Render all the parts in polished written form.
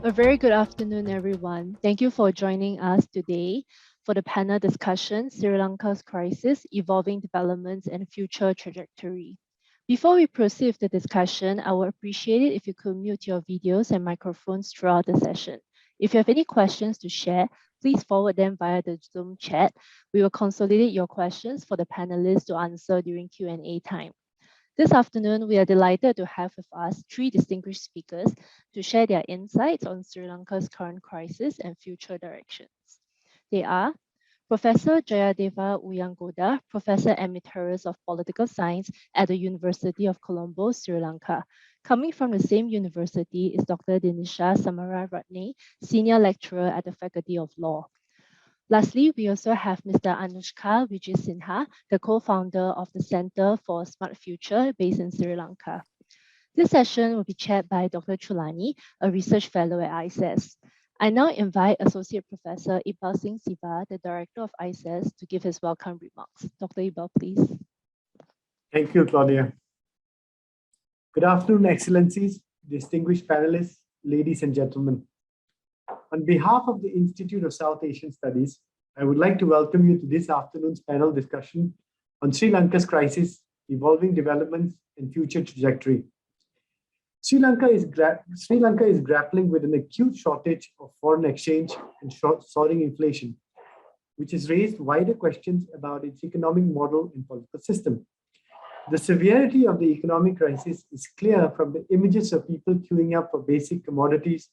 A very good afternoon, everyone. Thank you for joining us today for the panel discussion, Sri Lanka's Crisis, Evolving Developments and Future Trajectory. Before we proceed with the discussion, I would appreciate it if you could mute your videos and microphones throughout the session. If you have any questions to share, please forward them via the Zoom chat. We will consolidate your questions for the panelists to answer during Q&A time. This afternoon, we are delighted to have with us three distinguished speakers to share their insights on Sri Lanka's current crisis and future directions. They are Professor Jayadeva Uyangoda, Professor Emeritus of Political Science at the University of Colombo, Sri Lanka. Coming from the same university is Dr. Dinisha Samararatne, Senior Lecturer at the Faculty of Law. Lastly, we also have Mr. Anushka Vijay, the co-founder of the Center for a Smart Future based in Sri Lanka. This session will be chaired by Dr. Chulani, a research fellow at ISAS. I now invite Associate Professor Iqbal Singh Siva, the Director of ISAS, to give his welcome remarks. Dr. Iqbal, please. Thank you, Claudia. Good afternoon, Excellencies, distinguished panelists, ladies and gentlemen. On behalf of the Institute of South Asian Studies, I would like to welcome you to this afternoon's panel discussion on Sri Lanka's crisis, evolving developments, and future trajectory. Sri Lanka is grappling with an acute shortage of foreign exchange and soaring inflation, which has raised wider questions about its economic model and political system. The severity of the economic crisis is clear from the images of people queuing up for basic commodities,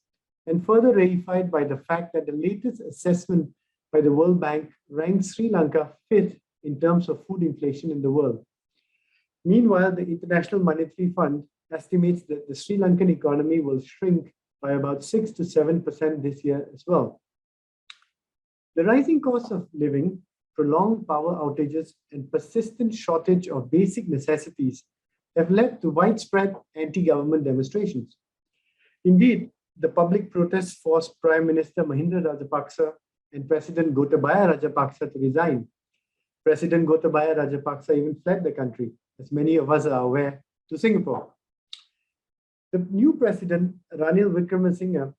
and further verified by the fact that the latest assessment by the World Bank ranks Sri Lanka fifth in terms of food inflation in the world. Meanwhile, the International Monetary Fund estimates that the Sri Lankan economy will shrink by about 6 to 7% this year as well. The rising cost of living, prolonged power outages, and persistent shortage of basic necessities have led to widespread anti-government demonstrations. Indeed, the public protests forced Prime Minister Mahinda Rajapaksa and President Gotabaya Rajapaksa to resign. President Gotabaya Rajapaksa even fled the country, as many of us are aware, to Singapore. The new president, Ranil Wickremesinghe,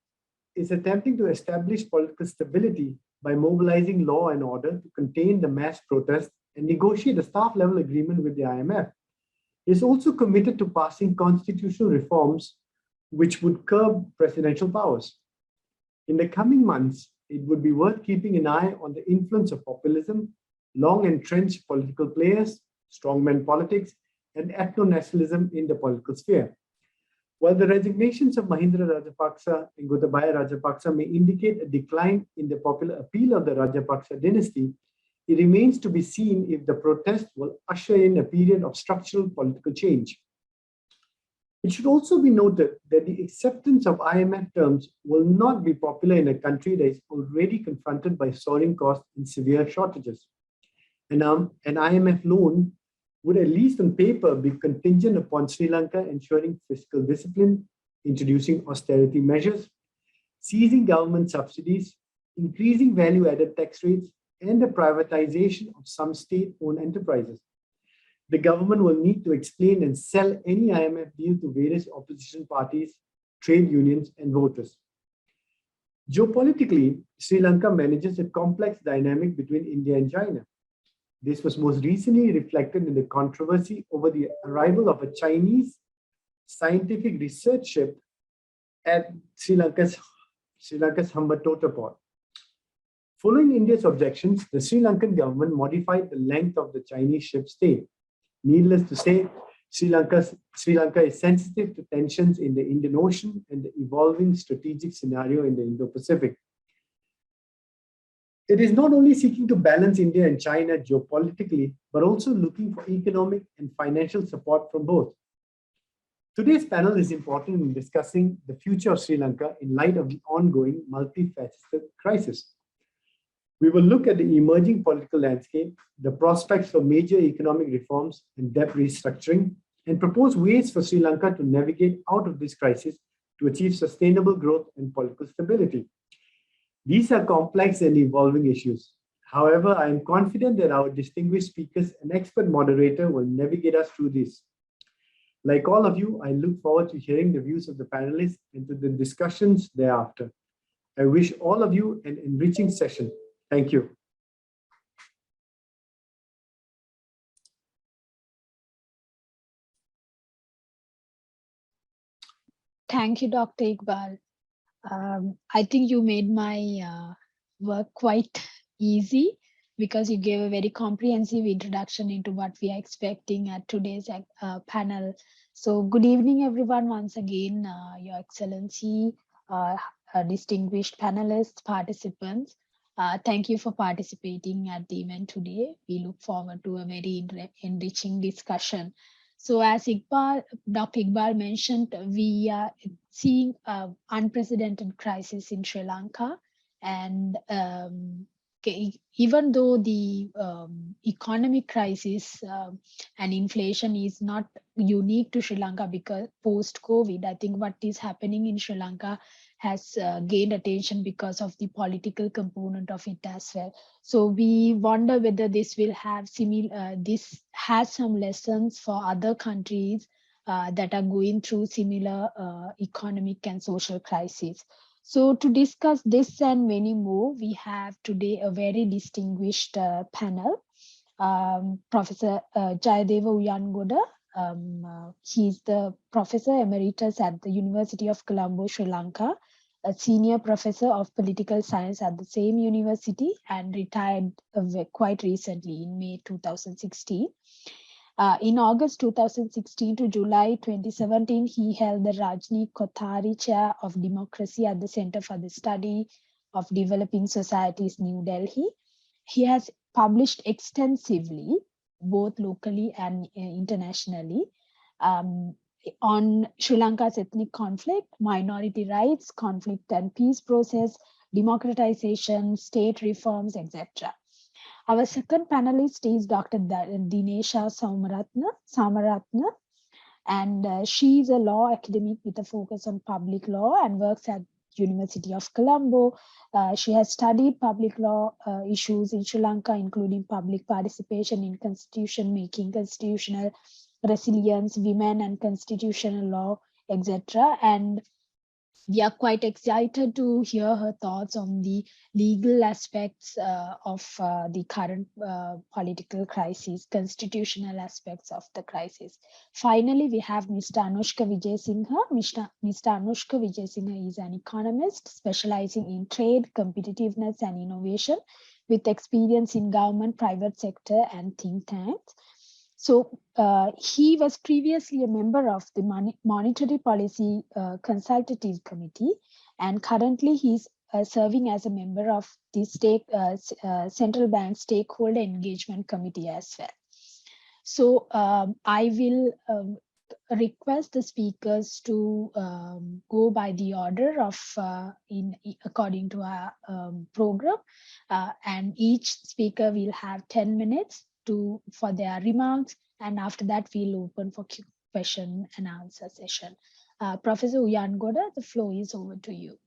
is attempting to establish political stability by mobilizing law and order to contain the mass protests and negotiate a staff-level agreement with the IMF. He is also committed to passing constitutional reforms which would curb presidential powers. In the coming months, it would be worth keeping an eye on the influence of populism, long-entrenched political players, strongman politics, and ethno-nationalism in the political sphere. While the resignations of Mahinda Rajapaksa and Gotabaya Rajapaksa may indicate a decline in the popular appeal of the Rajapaksa dynasty, it remains to be seen if the protests will usher in a period of structural political change. It should also be noted that the acceptance of IMF terms will not be popular in a country that is already confronted by soaring costs and severe shortages. An IMF loan would, at least on paper, be contingent upon Sri Lanka ensuring fiscal discipline, introducing austerity measures, seizing government subsidies, increasing value-added tax rates, and the privatization of some state-owned enterprises. The government will need to explain and sell any IMF deal to various opposition parties, trade unions, and voters. Geopolitically, Sri Lanka manages a complex dynamic between India and China. This was most recently reflected in the controversy over the arrival of a Chinese scientific research ship at Sri Lanka's Hambantota port. Following India's objections, the Sri Lankan government modified the length of the Chinese ship's stay. Needless to say, Sri Lanka is sensitive to tensions in the Indian Ocean and the evolving strategic scenario in the Indo-Pacific. It is not only seeking to balance India and China geopolitically, but also looking for economic and financial support from both. Today's panel is important in discussing the future of Sri Lanka in light of the ongoing multifaceted crisis. We will look at the emerging political landscape, the prospects for major economic reforms and debt restructuring, and propose ways for Sri Lanka to navigate out of this crisis to achieve sustainable growth and political stability. These are complex and evolving issues. However, I am confident that our distinguished speakers and expert moderator will navigate us through this. Like all of you, I look forward to hearing the views of the panelists and to the discussions thereafter. I wish all of you an enriching session. Thank you. Thank you, Dr. Iqbal. I think you made my work quite easy because you gave a very comprehensive introduction into what we are expecting at today's panel. So good evening, everyone. Once again, Your Excellency, distinguished panelists, participants. Thank you for participating at the event today. We look forward to a very enriching discussion. So as Dr. Iqbal mentioned, we are seeing an unprecedented crisis in Sri Lanka. And even though the economic crisis and inflation is not unique to Sri Lanka because post-COVID, I think what is happening in Sri Lanka has gained attention because of the political component of it as well. So we wonder whether this will have this has some lessons for other countries that are going through similar economic and social crises. So to discuss this and many more, we have today a very distinguished panel. Professor Jayadeva Uyangoda. He's the Professor Emeritus at the University of Colombo, Sri Lanka, a senior professor of political science at the same university, and retired quite recently in May 2016. In August 2016 to July 2017, he held the Rajni Kothari Chair of Democracy at the Center for the Study of Developing Societies, New Delhi. He has published extensively, both locally and internationally, on Sri Lanka's ethnic conflict, minority rights, conflict and peace process, democratization, state reforms, etc. Our second panelist is Dr. Dinesha Samaratna, and she is a law academic with a focus on public law and works at University of Colombo. She has studied public law issues in Sri Lanka, including public participation in constitution making, constitutional resilience, women and constitutional law, etc. And we are quite excited to hear her thoughts on the legal aspects of the current political crisis, constitutional aspects of the crisis. Finally, we have Mr. Anushka Vijay-Singhe. Mr. Anushka Vijay-Singhe is an economist specializing in trade, competitiveness, and innovation with experience in government, private sector, and think tanks. So he was previously a member of the Monetary Policy Consultative Committee, and currently he's serving as a member of the Central Bank Stakeholder Engagement Committee as well. So I will request the speakers to go by the order of according to our program, and each speaker will have 10 minutes for their remarks, and after that we'll open for question and answer session. Professor Uyangoda, the floor is over to you.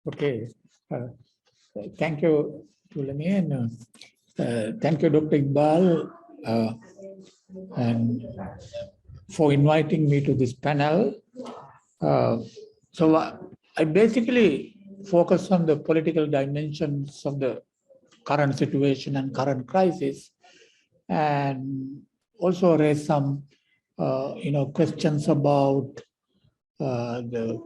Okay, thank you, Tulani, and thank you, Dr. Iqbal, and for inviting me to this panel. So I basically focus on the political dimensions of the current situation and current crisis, and also raise some, questions about the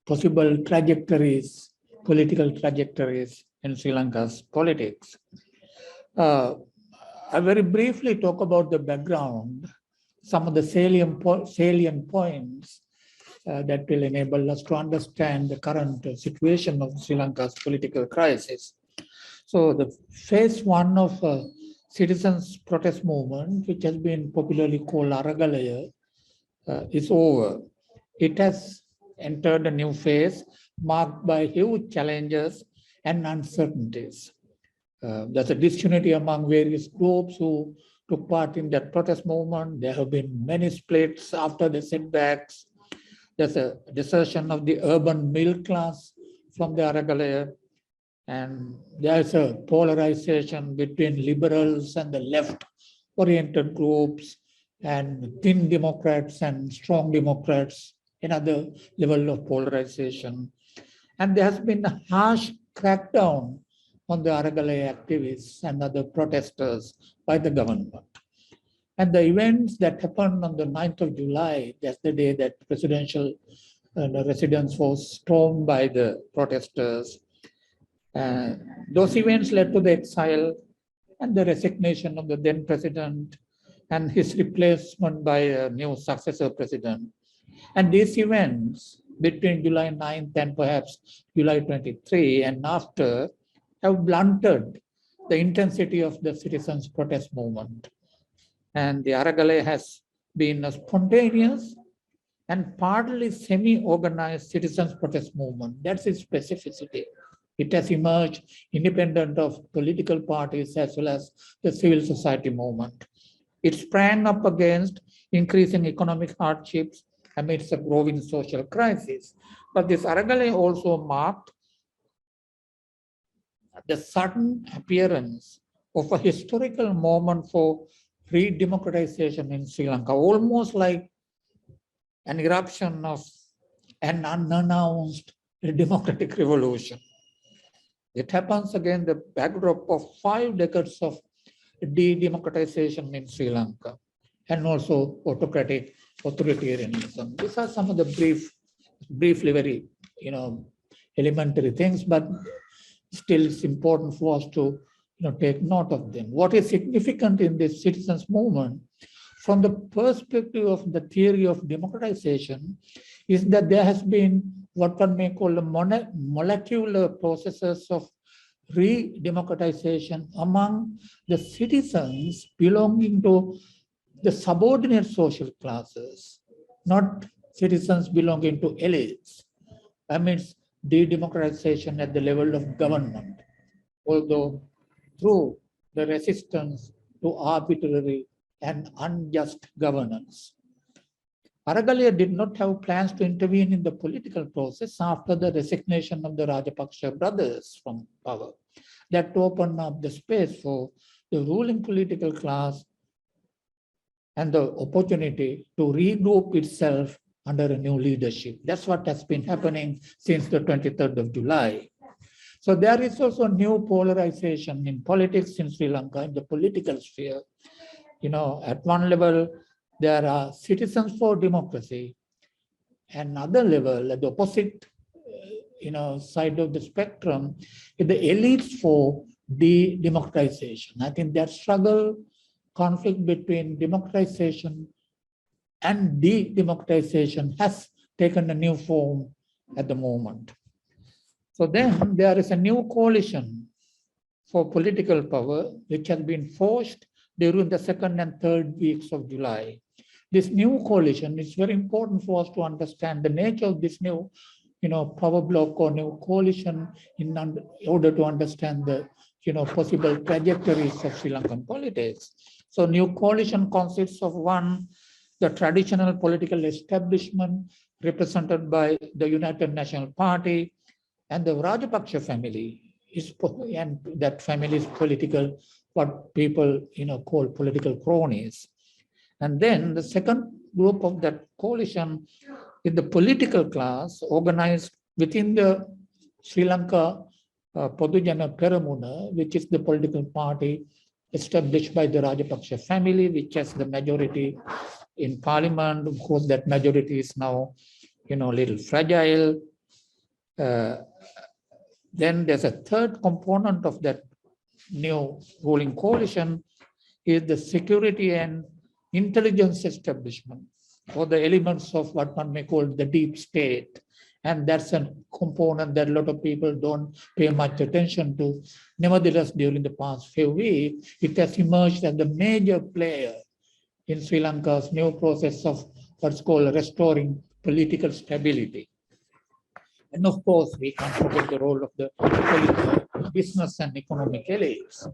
possible trajectories, political trajectories in Sri Lanka's politics. I very briefly talk about the background, some of the salient points that will enable us to understand the current situation of Sri Lanka's political crisis. So the phase one of citizens' protest movement, which has been popularly called Aragalaya, is over. It has entered a new phase marked by huge challenges and uncertainties. There's a disunity among various groups who took part in that protest movement. There have been many splits after the setbacks. There's a desertion of the urban middle class from the Aragalaya, and there's a polarization between liberals and the left-oriented groups, and thin Democrats and strong Democrats, another level of polarization. And there has been a harsh crackdown on the Aragalaya activists and other protesters by the government. And the events that happened on the 9th of July, that's the day that presidential residence was stormed by the protesters. Those events led to the exile and the resignation of the then president and his replacement by a new successor president. And these events between July 9th and perhaps July 23 and after have blunted the intensity of the citizens' protest movement. And the Aragalaya has been a spontaneous and partly semi-organized citizens' protest movement. That's its specificity. It has emerged independent of political parties as well as the civil society movement. It sprang up against increasing economic hardships amidst a growing social crisis. But this Aragalaya also marked the sudden appearance of a historical moment for re-democratization in Sri Lanka, almost like an eruption of an unannounced democratic revolution. It happens against the backdrop of 5 decades of de-democratization in Sri Lanka and also autocratic authoritarianism. These are some of the briefly very elementary things, but still it's important for us to take note of them. What is significant in this citizens movement from the perspective of the theory of democratization is that there has been what one may call the molecular processes of re-democratization among the citizens belonging to the subordinate social classes, not citizens belonging to elites, amidst de-democratization at the level of government, although through the resistance to arbitrary and unjust governance. Aragalaya did not have plans to intervene in the political process after the resignation of the Rajapaksa brothers from power. That opened up the space for the ruling political class and the opportunity to regroup itself under a new leadership. That's what has been happening since the 23rd of July. So there is also a new polarization in politics in Sri Lanka, in the political sphere. At one level, there are citizens for democracy, and another level, at the opposite side of the spectrum, is the elites for de-democratization. I think that struggle, conflict between democratization and de-democratization has taken a new form at the moment. So then there is a new coalition for political power, which has been forged during the 2nd and 3rd weeks of July. This new coalition is very important for us to understand the nature of this new, power bloc or new coalition in order to understand the, possible trajectories of Sri Lankan politics. So new coalition consists of one, the traditional political establishment represented by the United National Party and the Rajapaksa family, and that family is political, what people call political cronies. And then the second group of that coalition is the political class organized within the Sri Lanka Podujana Peramuna, which is the political party established by the Rajapaksa family, which has the majority in parliament. Of course, that majority is now, a little fragile. Then there's a third component of that new ruling coalition is the security and intelligence establishment, or the elements of what one may call the deep state. And that's a component that a lot of people don't pay much attention to. Nevertheless, during the past few weeks, it has emerged as the major player in Sri Lanka's new process of what's called restoring political stability. And of course, we can't forget the role of the business and economic elites.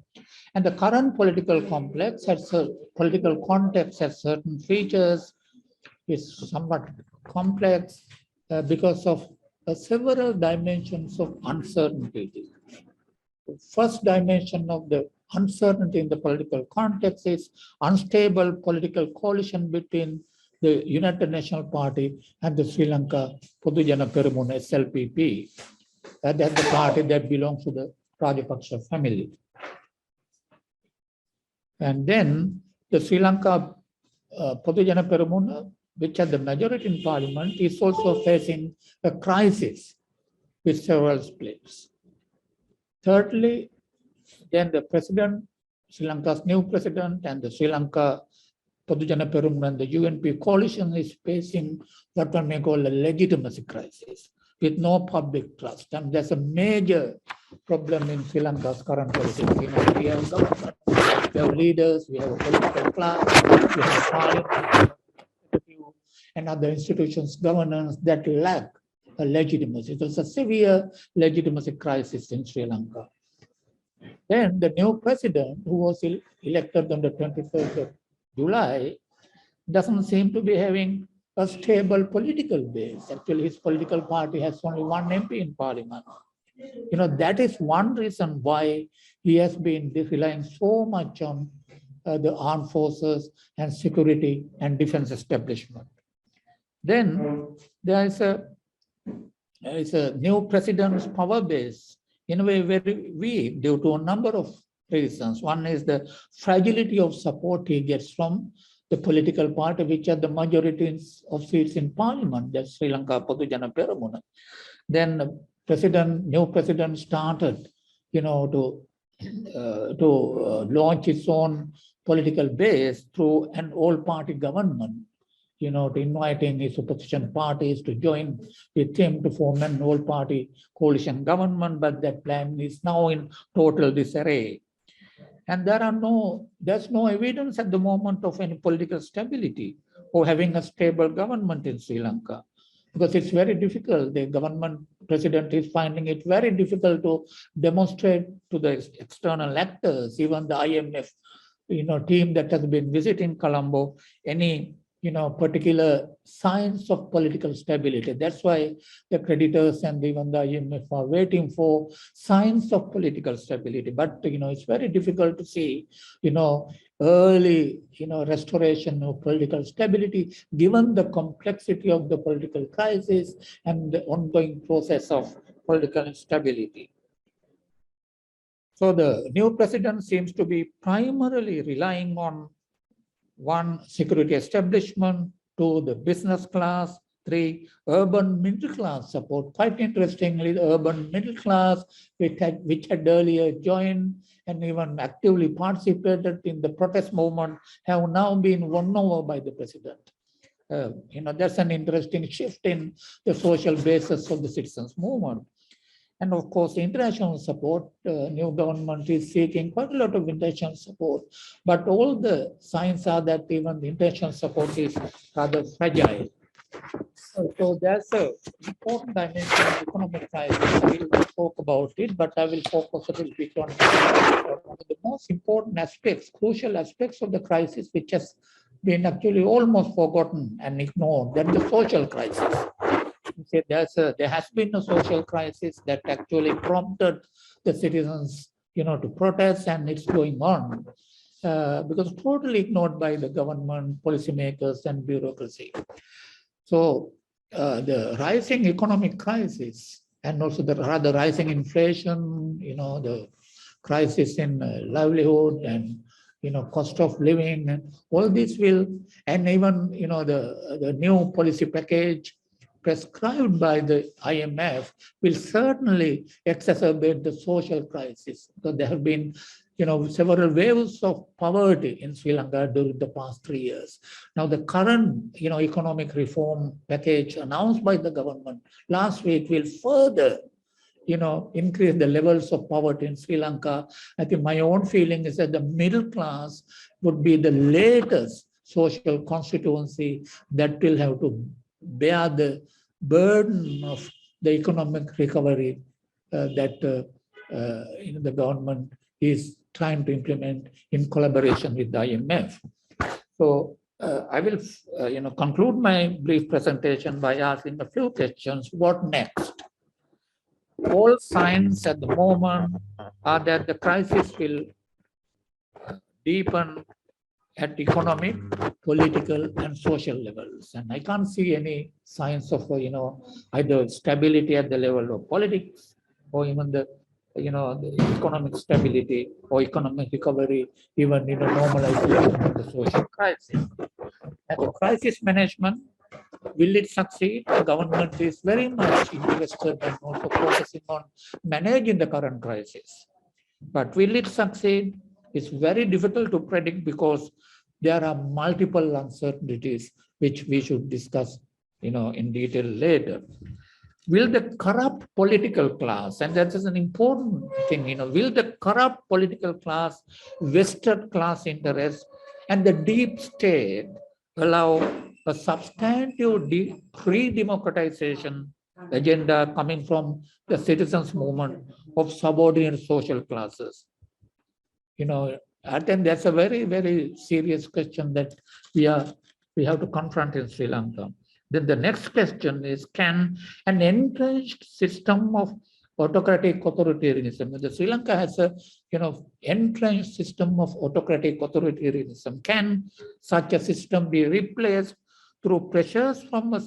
And the current political context has certain features, is somewhat complex because of several dimensions of uncertainty. The first dimension of the uncertainty in the political context is unstable political coalition between the United National Party and the Sri Lanka Podujana Peramuna SLPP. That's the party that belongs to the Rajapaksa family. And then the Sri Lanka Podujana Peramuna, which has the majority in parliament, is also facing a crisis with several splits. Thirdly, then the president, Sri Lanka's new president, and the Sri Lanka Podujana Peramuna and the UNP coalition is facing what one may call a legitimacy crisis with no public trust. And there's a major problem in Sri Lanka's current politics. We have government, we have leaders, we have a political class, we have parliament, and other institutions, governance that lack a legitimacy. It was a severe legitimacy crisis in Sri Lanka. Then the new president, who was elected on the 23rd of July, doesn't seem to be having a stable political base. Actually, his political party has only one MP in parliament. That is one reason why he has been relying so much on the armed forces and security and defense establishment. Then there is a new president's power base in a way very weak due to a number of reasons. One is the fragility of support he gets from the political party, which are the majorities of seats in parliament, that's Sri Lanka Podujana Peramuna. Then the new president started, to launch its own political base through an all-party government, to inviting his opposition parties to join with him to form an all-party coalition government, but that plan is now in total disarray. And there's no evidence at the moment of any political stability or having a stable government in Sri Lanka, because it's very difficult. The government president is finding it very difficult to demonstrate to the external actors, even the IMF, team that has been visiting Colombo, any particular signs of political stability. That's why the creditors and even the IMF are waiting for signs of political stability. But, it's very difficult to see, early, restoration of political stability, given the complexity of the political crisis and the ongoing process of political instability. So the new president seems to be primarily relying on one, security establishment, two, the business class, three, urban middle class support. Quite interestingly, the urban middle class, which had earlier joined and even actively participated in the protest movement, have now been won over by the president. That's an interesting shift in the social basis of the citizens' movement. And of course, international support, new government is seeking quite a lot of international support, but all the signs are that even the international support is rather fragile. So there's an important dimension of economic crisis. I will talk about it, but I will focus a little bit on one of the most important aspects, crucial aspects of the crisis, which has been actually almost forgotten and ignored, that the social crisis. There has been a social crisis that actually prompted the citizens, to protest, and it's going on because totally ignored by the government, policymakers, and bureaucracy. So the rising economic crisis and also the rather rising inflation, the crisis in livelihood and cost of living, and all this will, and even the new policy package prescribed by the IMF will certainly exacerbate the social crisis, because there have been several waves of poverty in Sri Lanka during the past 3 years. Now the current economic reform package announced by the government last week will further increase the levels of poverty in Sri Lanka. I think my own feeling is that the middle class would be the latest social constituency that will have to bear the burden of the economic recovery that the government is trying to implement in collaboration with the IMF. So I will conclude my brief presentation by asking a few questions. What next? all signs at the moment are that the crisis will deepen at economic, political, and social levels. And I can't see any signs of, either stability at the level of politics or even the economic stability or economic recovery, even, normalization of the social crisis. And the crisis management, will it succeed? The government is very much interested and also focusing on managing the current crisis. But will it succeed? It's very difficult to predict because there are multiple uncertainties which we should discuss, in detail later. Will the corrupt political class, and that is an important thing, will the corrupt political class, vested class interests, and the deep state allow a substantive pre-democratization agenda coming from the citizens' movement of subordinate social classes? I think that's a very, very serious question that we have to confront in Sri Lanka. Then the next question is, can an entrenched system of autocratic authoritarianism, the Sri Lanka has a entrenched system of autocratic authoritarianism, can such a system be replaced through pressures from a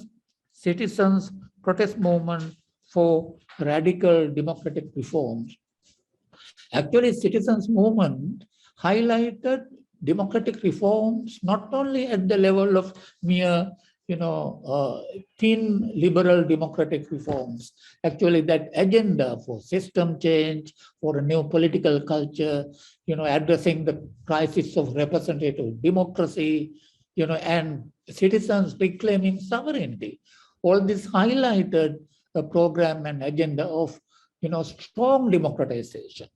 citizens' protest movement for radical democratic reforms? Actually, citizens' movement highlighted democratic reforms not only at the level of mere, thin liberal democratic reforms. Actually, that agenda for system change, for a new political culture, addressing the crisis of representative democracy, and citizens reclaiming sovereignty. All this highlighted a program and agenda of, strong democratization,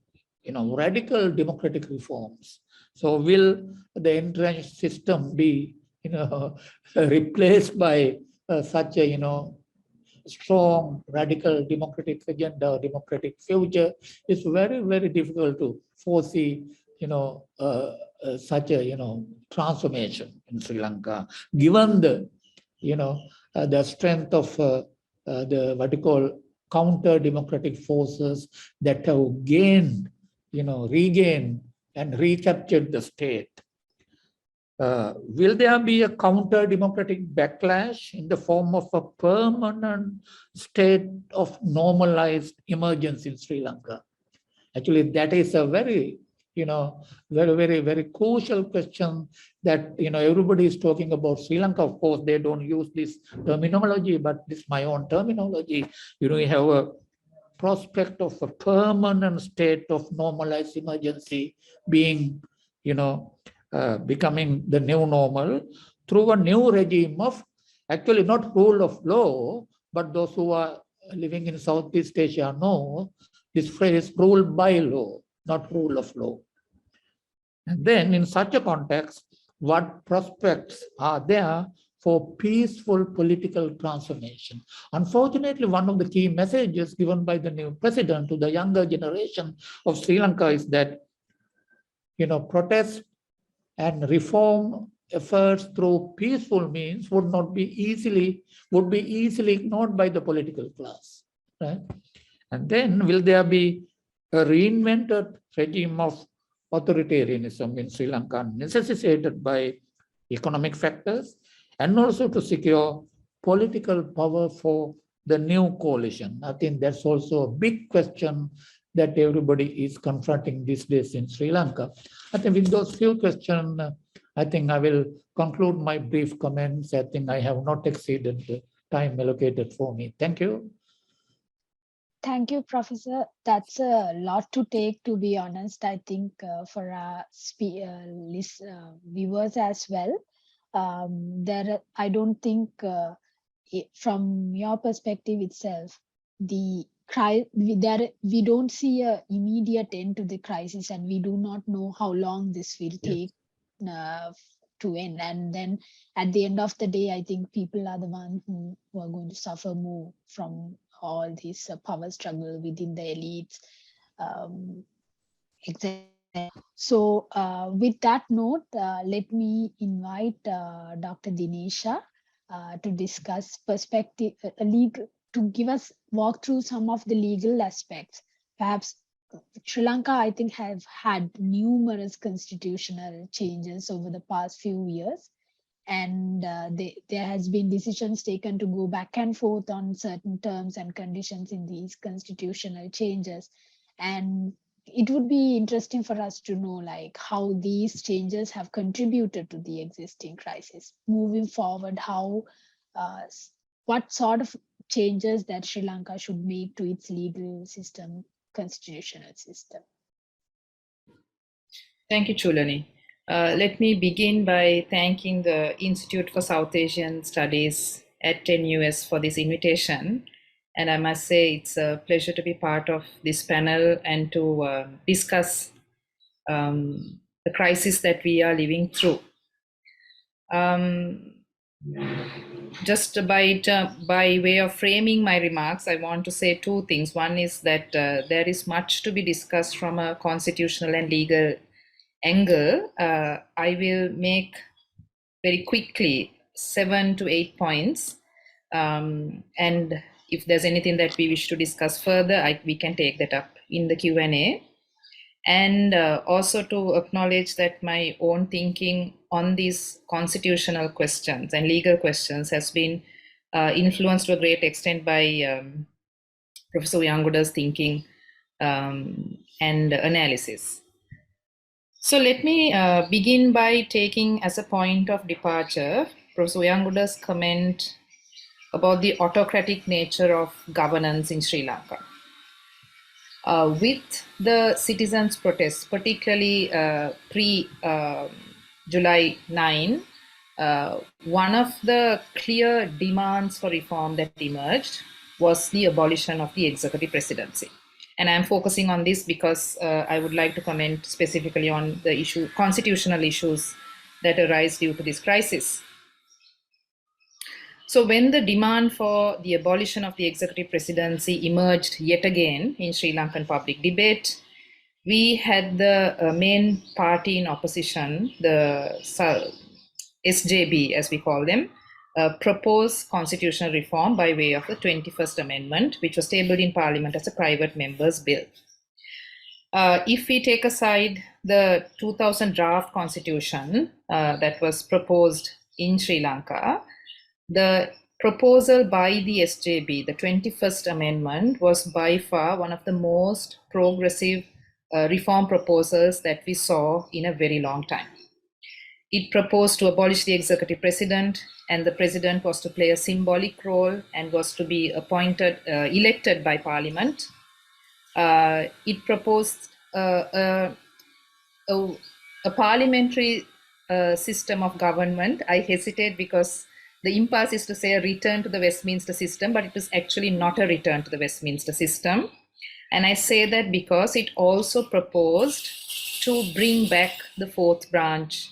radical democratic reforms. So will the entrenched system be, replaced by such a, strong radical democratic agenda or democratic future? It's very, very difficult to foresee, such a, transformation in Sri Lanka, given the, the strength of the what you call counter-democratic forces that have gained, regained and recaptured the state. Will there be a counter-democratic backlash in the form of a permanent state of normalized emergence in Sri Lanka? Actually, that is a very, very, very, very crucial question that, everybody is talking about Sri Lanka. Of course, they don't use this terminology, but this is my own terminology. You have a prospect of a permanent state of normalized emergency being, becoming the new normal through a new regime of, actually not rule of law, but those who are living in Southeast Asia know this phrase, rule by law, not rule of law. And then in such a context, what prospects are there for peaceful political transformation? Unfortunately, one of the key messages given by the new president to the younger generation of Sri Lanka is that, protest and reform efforts through peaceful means would be easily ignored by the political class, right? And then will there be a reinvented regime of authoritarianism in Sri Lanka necessitated by economic factors and also to secure political power for the new coalition? I think that's also a big question that everybody is confronting these days in Sri Lanka. I think with those few questions, I think I will conclude my brief comments. I think I have not exceeded the time allocated for me. Thank you. Thank you, Professor. That's a lot to take, to be honest. I think for our viewers as well. I don't think from your perspective itself, we don't see a immediate end to the crisis, and we do not know how long this will take to end. And then at the end of the day, I think people are the ones who are going to suffer more from all this power struggle within the elites. So with that note, let me invite Dr. Dinesha to discuss to walk through some of the legal aspects. Perhaps Sri Lanka, I think, have had numerous constitutional changes over the past few years, and there has been decisions taken to go back and forth on certain terms and conditions in these constitutional changes. And it would be interesting for us to know like how these changes have contributed to the existing crisis. Moving forward, what sort of changes that Sri Lanka should make to its legal system, constitutional system. Thank you, Chulani. Let me begin by thanking the Institute for South Asian Studies at NUS for this invitation. And I must say it's a pleasure to be part of this panel and to discuss the crisis that we are living through. Just by way of framing my remarks, I want to say two things. One is that there is much to be discussed from a constitutional and legal angle. I will make very quickly 7 to 8 points. And if there's anything that we wish to discuss further, we can take that up in the Q&A. And also to acknowledge that my own thinking on these constitutional questions and legal questions has been influenced to a great extent by Professor Uyanguda's thinking and analysis. So let me begin by taking as a point of departure Professor Uyanguda's comment about the autocratic nature of governance in Sri Lanka. With the citizens' protests, particularly pre-July 9, one of the clear demands for reform that emerged was the abolition of the executive presidency. And I'm focusing on this because I would like to comment specifically on the constitutional issues that arise due to this crisis. So when the demand for the abolition of the executive presidency emerged yet again in Sri Lankan public debate, we had the main party in opposition, the SJB as we call them, propose constitutional reform by way of the 21st Amendment, which was tabled in Parliament as a private member's bill. If we take aside the 2000 draft constitution that was proposed in Sri Lanka, the proposal by the SJB, the 21st Amendment, was by far one of the most progressive reform proposals that we saw in a very long time. It proposed to abolish the executive president, and the president was to play a symbolic role and was to be elected by parliament. It proposed a parliamentary system of government. I hesitate because the impulse is to say a return to the Westminster system, but it is actually not a return to the Westminster system. And I say that because it also proposed to bring back the fourth branch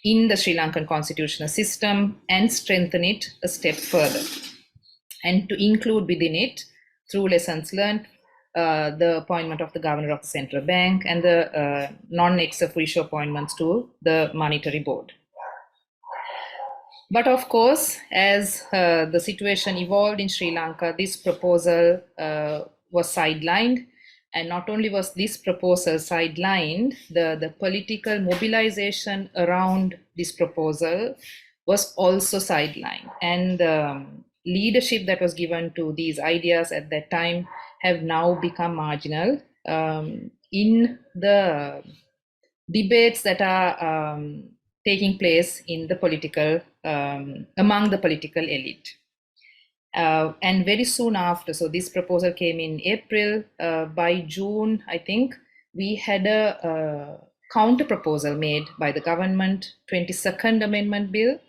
in the Sri Lankan constitutional system and strengthen it a step further, and to include within it, through lessons learned, the appointment of the governor of the central bank and the non-ex officio appointments to the monetary board. But of course, as the situation evolved in Sri Lanka, this proposal was sidelined. And not only was this proposal sidelined, the political mobilization around this proposal was also sidelined. And the leadership that was given to these ideas at that time have now become marginal in the debates that are taking place in the political, among the political elite. And very soon after, so this proposal came in April, by June, I think, we had a counter proposal made by the government, 22nd Amendment Bill,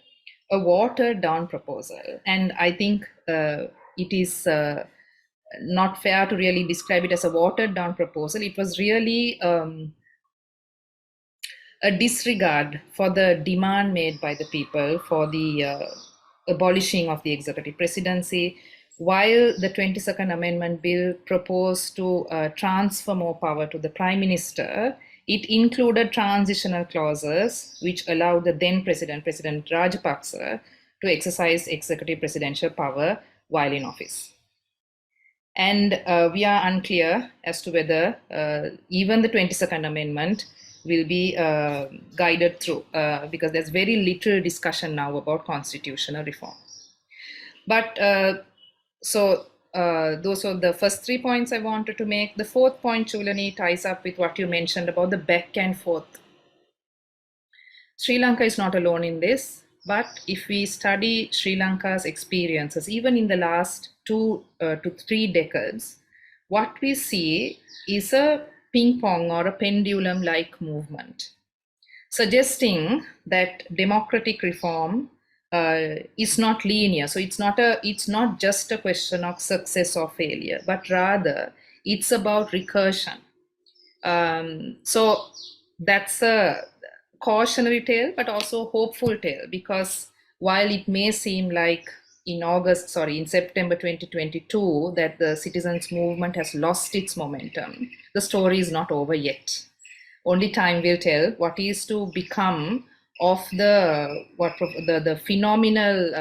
a watered down proposal. And I think it is not fair to really describe it as a watered down proposal. It was really a disregard for the demand made by the people for the abolishing of the executive presidency, while the 22nd Amendment Bill proposed to transfer more power to the Prime Minister. It included transitional clauses which allowed the then President Rajapaksa, to exercise executive presidential power while in office. And we are unclear as to whether even the 22nd Amendment will be guided through, because there's very little discussion now about constitutional reform. But those are the first 3 points I wanted to make. The fourth point, Chulani, ties up with what you mentioned about the back and forth. Sri Lanka is not alone in this, but if we study Sri Lanka's experiences, even in the last 2 to 3 decades, what we see is a ping pong or a pendulum like movement, suggesting that democratic reform is not linear. So it's not just a question of success or failure, but rather it's about recursion. So that's a cautionary tale, but also hopeful tale, because while it may seem like in September 2022 that the citizens movement has lost its momentum, the story is not over yet. Only time will tell what is to become of the phenomenal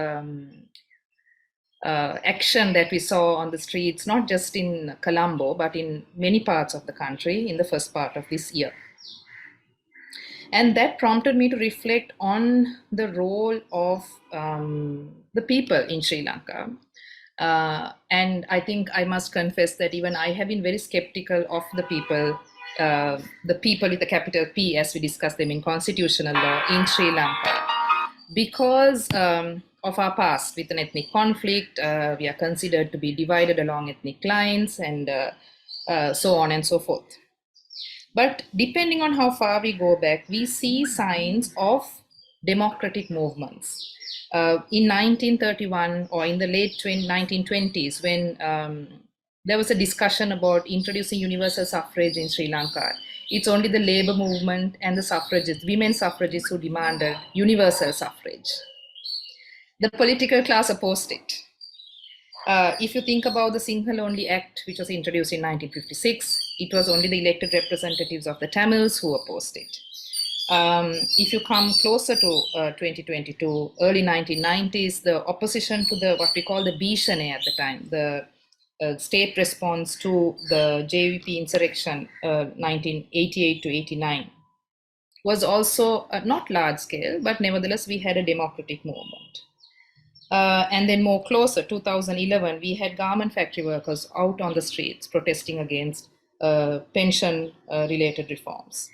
action that we saw on the streets, not just in Colombo, but in many parts of the country in the first part of this year. And that prompted me to reflect on the role of the people in Sri Lanka. And I think I must confess that even I have been very skeptical of the people with the capital P, as we discuss them in constitutional law in Sri Lanka, because of our past with an ethnic conflict. We are considered to be divided along ethnic lines, and so on and so forth. But depending on how far we go back, we see signs of democratic movements. In 1931 or in the late 1920s, when there was a discussion about introducing universal suffrage in Sri Lanka, it's only the labor movement and the suffragists, women suffragists, who demanded universal suffrage. The political class opposed it. If you think about the Sinhala-only Act, which was introduced in 1956, it was only the elected representatives of the Tamils who opposed it. If you come closer to 2022, early 1990s, the opposition to what we call the Bhishane at the time, the state response to the JVP insurrection, 1988 to 89, was also not large scale, but nevertheless, we had a democratic movement. And then more closer, 2011, we had garment factory workers out on the streets protesting against pension-related reforms.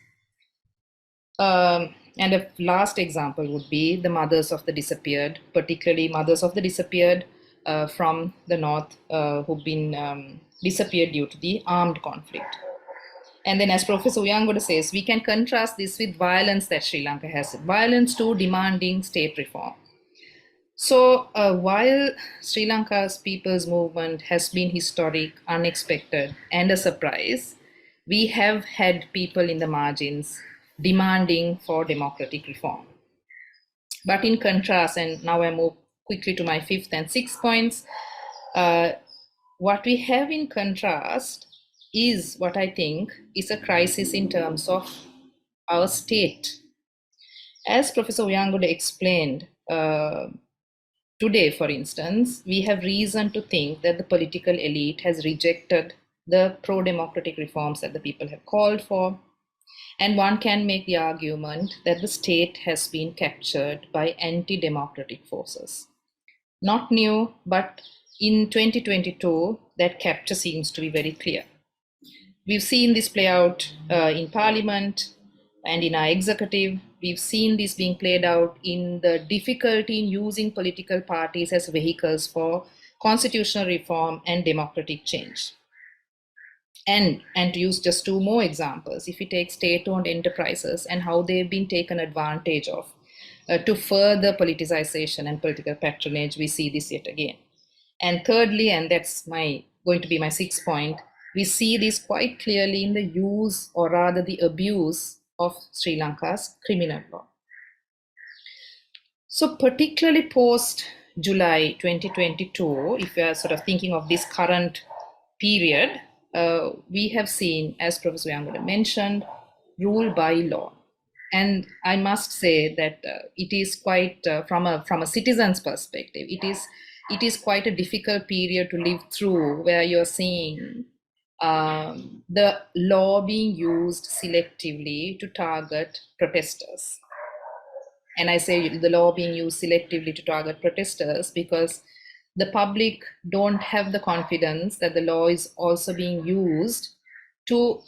And a last example would be the mothers of the disappeared, particularly mothers of the disappeared from the north who've been disappeared due to the armed conflict. And then, as Professor Uyangoda says, we can contrast this with violence that Sri Lanka has, violence to demanding state reform. So while Sri Lanka's people's movement has been historic, unexpected, and a surprise, we have had people in the margins demanding for democratic reform. But in contrast, and now I move quickly to my fifth and sixth points, what we have in contrast is what I think is a crisis in terms of our state. As Professor Uyangoda explained, today, for instance, we have reason to think that the political elite has rejected the pro-democratic reforms that the people have called for. And one can make the argument that the state has been captured by anti-democratic forces. Not new, but in 2022, that capture seems to be very clear. We've seen this play out in Parliament and in our executive. We've seen this being played out in the difficulty in using political parties as vehicles for constitutional reform and democratic change. And to use just two more examples, if we take state-owned enterprises and how they've been taken advantage of to further politicization and political patronage, we see this yet again. And thirdly, and that's going to be my sixth point, we see this quite clearly in the use, or rather the abuse, of Sri Lanka's criminal law. So particularly post July 2022, if we are sort of thinking of this current period, we have seen, as Professor Uyangoda mentioned, rule by law. And I must say that it is quite, from a citizen's perspective, it is it is quite a difficult period to live through, where you're seeing the law being used selectively to target protesters. And I say the law being used selectively to target protesters because the public don't have the confidence that the law is also being used to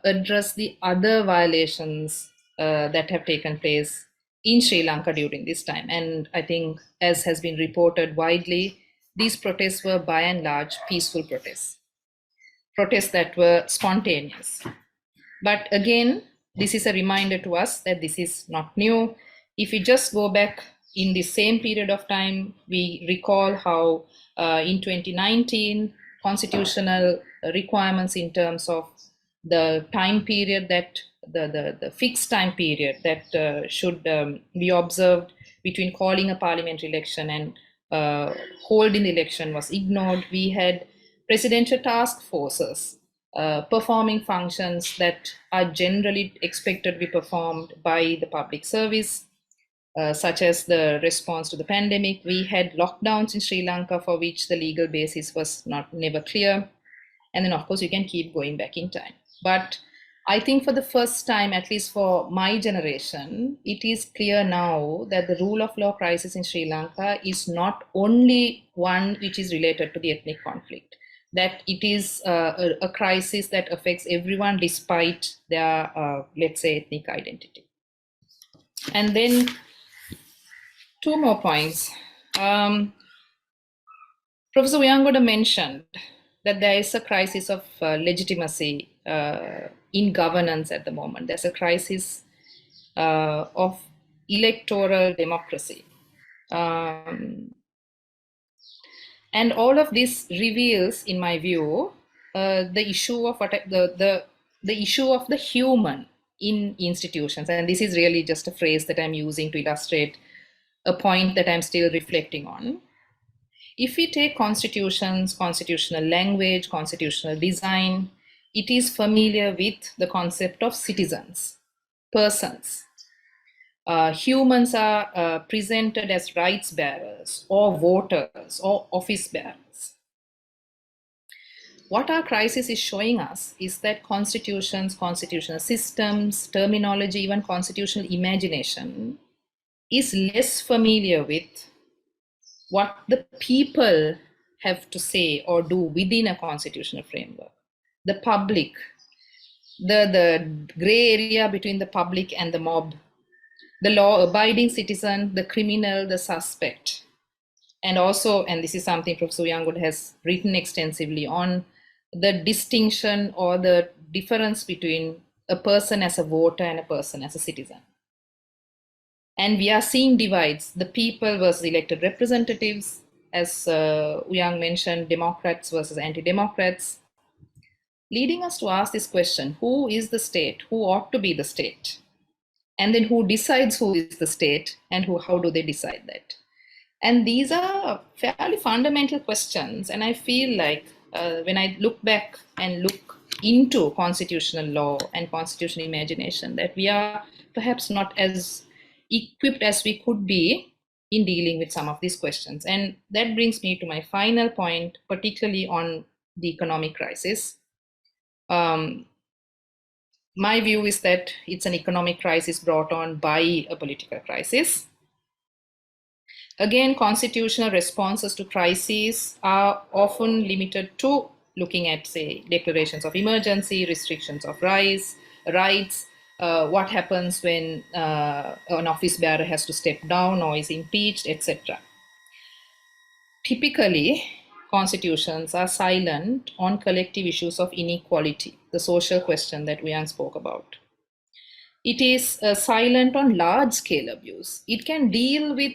address the other violations that have taken place in Sri Lanka during this time. And I think, as has been reported widely, these protests were by and large peaceful protests that were spontaneous. But again, this is a reminder to us that this is not new. If we just go back in the same period of time, we recall how in 2019, constitutional requirements in terms of the time period that the fixed time period that should be observed between calling a parliamentary election and holding the election was ignored. We had presidential task forces performing functions that are generally expected to be performed by the public service, such as the response to the pandemic. We had lockdowns in Sri Lanka for which the legal basis was never clear. And then, of course, you can keep going back in time. But I think for the first time, at least for my generation, it is clear now that the rule of law crisis in Sri Lanka is not only one which is related to the ethnic conflict, that it is a crisis that affects everyone despite their, let's say, ethnic identity. And then two more points. Professor Uyangoda mentioned that there is a crisis of legitimacy in governance at the moment. There's a crisis of electoral democracy. And all of this reveals, in my view, the issue of the issue of the human in institutions. And this is really just a phrase that I'm using to illustrate a point that I'm still reflecting on. If we take constitutions, constitutional language, constitutional design, it is familiar with the concept of citizens, persons. Humans are presented as rights bearers or voters or office bearers. What our crisis is showing us is that constitutions, constitutional systems, terminology, even constitutional imagination is less familiar with what the people have to say or do within a constitutional framework. The public, the gray area between the public and the mob, the law-abiding citizen, the criminal, the suspect. And also, and this is something Professor Uyangoda has written extensively on, the distinction or the difference between a person as a voter and a person as a citizen. And we are seeing divides, the people versus elected representatives, as Uyang mentioned, Democrats versus anti-democrats, leading us to ask this question: who is the state? Who ought to be the state? And then who decides who is the state, and how do they decide that? And these are fairly fundamental questions. And I feel like when I look back and look into constitutional law and constitutional imagination, that we are perhaps not as equipped as we could be in dealing with some of these questions. And that brings me to my final point, particularly on the economic crisis. My view is that it's an economic crisis brought on by a political crisis. Again, constitutional responses to crises are often limited to looking at, say, declarations of emergency, restrictions of rights, what happens when an office bearer has to step down or is impeached, etc. Typically, constitutions are silent on collective issues of inequality, the social question that Uyang spoke about. It is silent on large-scale abuse. It can deal with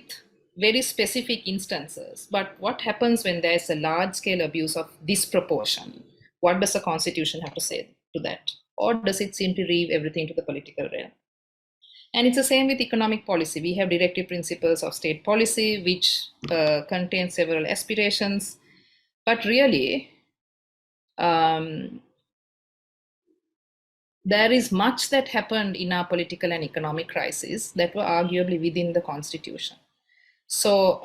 very specific instances, but what happens when there's a large-scale abuse of disproportion? What does the constitution have to say to that? Or does it simply leave everything to the political realm? And it's the same with economic policy. We have directive principles of state policy, which contain several aspirations. But really, there is much that happened in our political and economic crisis that were arguably within the constitution. So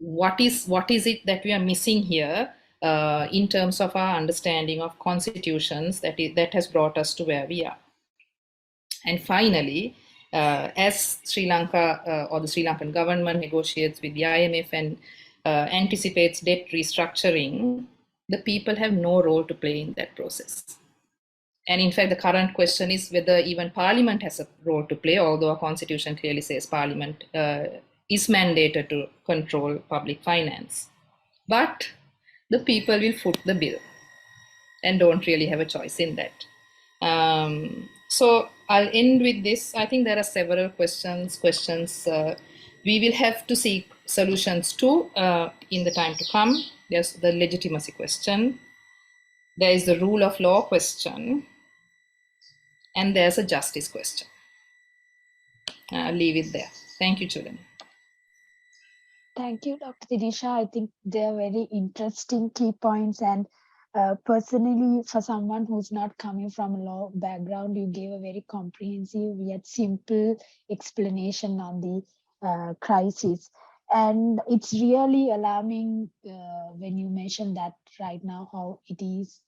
what is it that we are missing here in terms of our understanding of constitutions that has brought us to where we are. And finally, as Sri Lanka or the Sri Lankan government negotiates with the IMF and anticipates debt restructuring, the people have no role to play in that process. And in fact, the current question is whether even Parliament has a role to play, although our constitution clearly says Parliament is mandated to control public finance. But the people will foot the bill and don't really have a choice in that. So I'll end with this. I think there are several questions we will have to seek solutions to in the time to come. There's the legitimacy question. There is the rule of law question. And there's a justice question. I'll leave it there. Thank you, children. Thank you, Dr. Dinisha. I think they're very interesting key points. And personally, for someone who's not coming from a law background, you gave a very comprehensive yet simple explanation on the crisis. And it's really alarming when you mention that right now, how it is,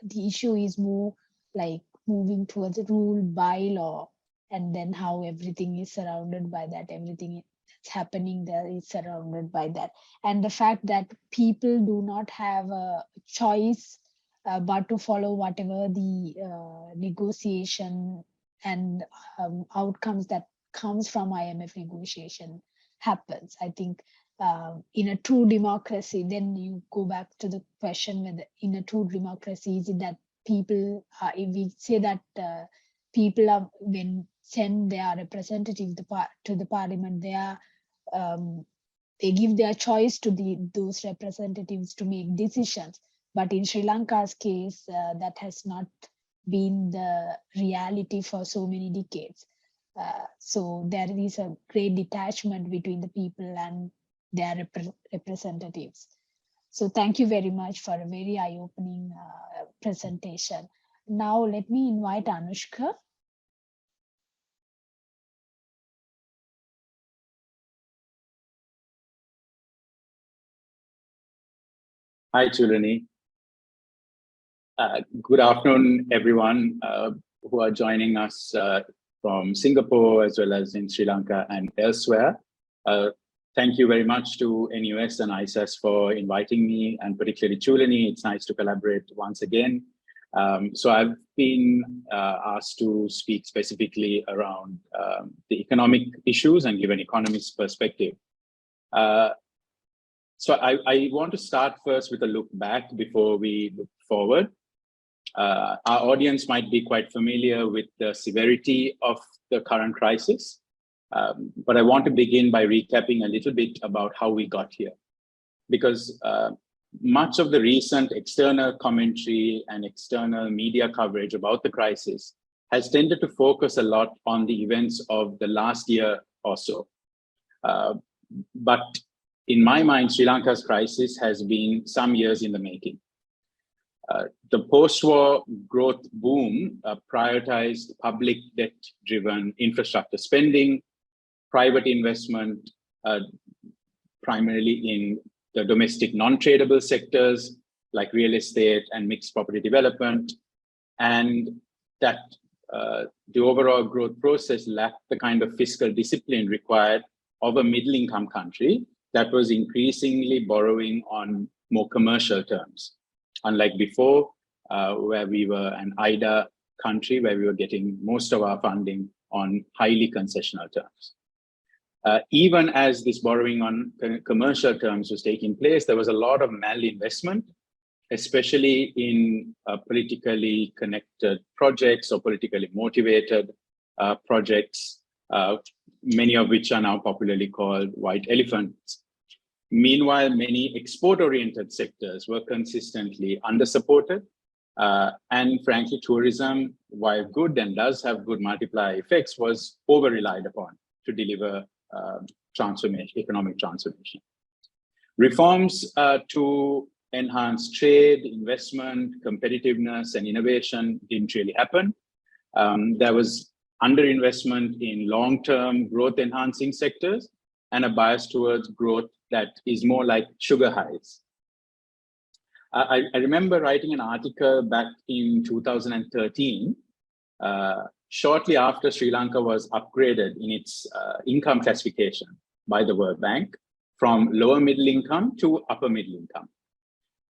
the issue is more like moving towards a rule by law, and then how everything is surrounded by that, everything that's happening there is surrounded by that. And the fact that people do not have a choice but to follow whatever the negotiation and outcomes that comes from IMF negotiation happens. I think in a true democracy, then you go back to the question whether in a true democracy, is it that people are, if we say that people are, when send their representatives to the parliament, they give their choice to those representatives to make decisions. But in Sri Lanka's case, that has not been the reality for so many decades. So there is a great detachment between the people and their representatives. So thank you very much for a very eye-opening presentation. Now let me invite Anushka. Hi, Chulani. Good afternoon, everyone who are joining us from Singapore as well as in Sri Lanka and elsewhere. Thank you very much to NUS and ISAS for inviting me, and particularly Chulani. It's nice to collaborate once again. So I've been asked to speak specifically around the economic issues and give an economist's perspective. So I want to start first with a look back before we look forward. Our audience might be quite familiar with the severity of the current crisis, but I want to begin by recapping a little bit about how we got here. Because much of the recent external commentary and external media coverage about the crisis has tended to focus a lot on the events of the last year or so. But in my mind, Sri Lanka's crisis has been some years in the making. The post-war growth boom prioritized public debt-driven infrastructure spending, private investment, primarily in the domestic non-tradable sectors like real estate and mixed property development, and that the overall growth process lacked the kind of fiscal discipline required of a middle-income country that was increasingly borrowing on more commercial terms. Unlike before, where we were an IDA country, where we were getting most of our funding on highly concessional terms. Even as this borrowing on commercial terms was taking place, there was a lot of malinvestment, especially in politically connected projects or politically motivated projects, many of which are now popularly called white elephants. Meanwhile, many export-oriented sectors were consistently under-supported. And frankly, tourism, while good and does have good multiplier effects, was over-relied upon to deliver transformation, economic transformation. Reforms to enhance trade, investment, competitiveness, and innovation didn't really happen. There was underinvestment in long-term growth-enhancing sectors and a bias towards growth that is more like sugar highs. I remember writing an article back in 2013, shortly after Sri Lanka was upgraded in its income classification by the World Bank from lower middle income to upper middle income.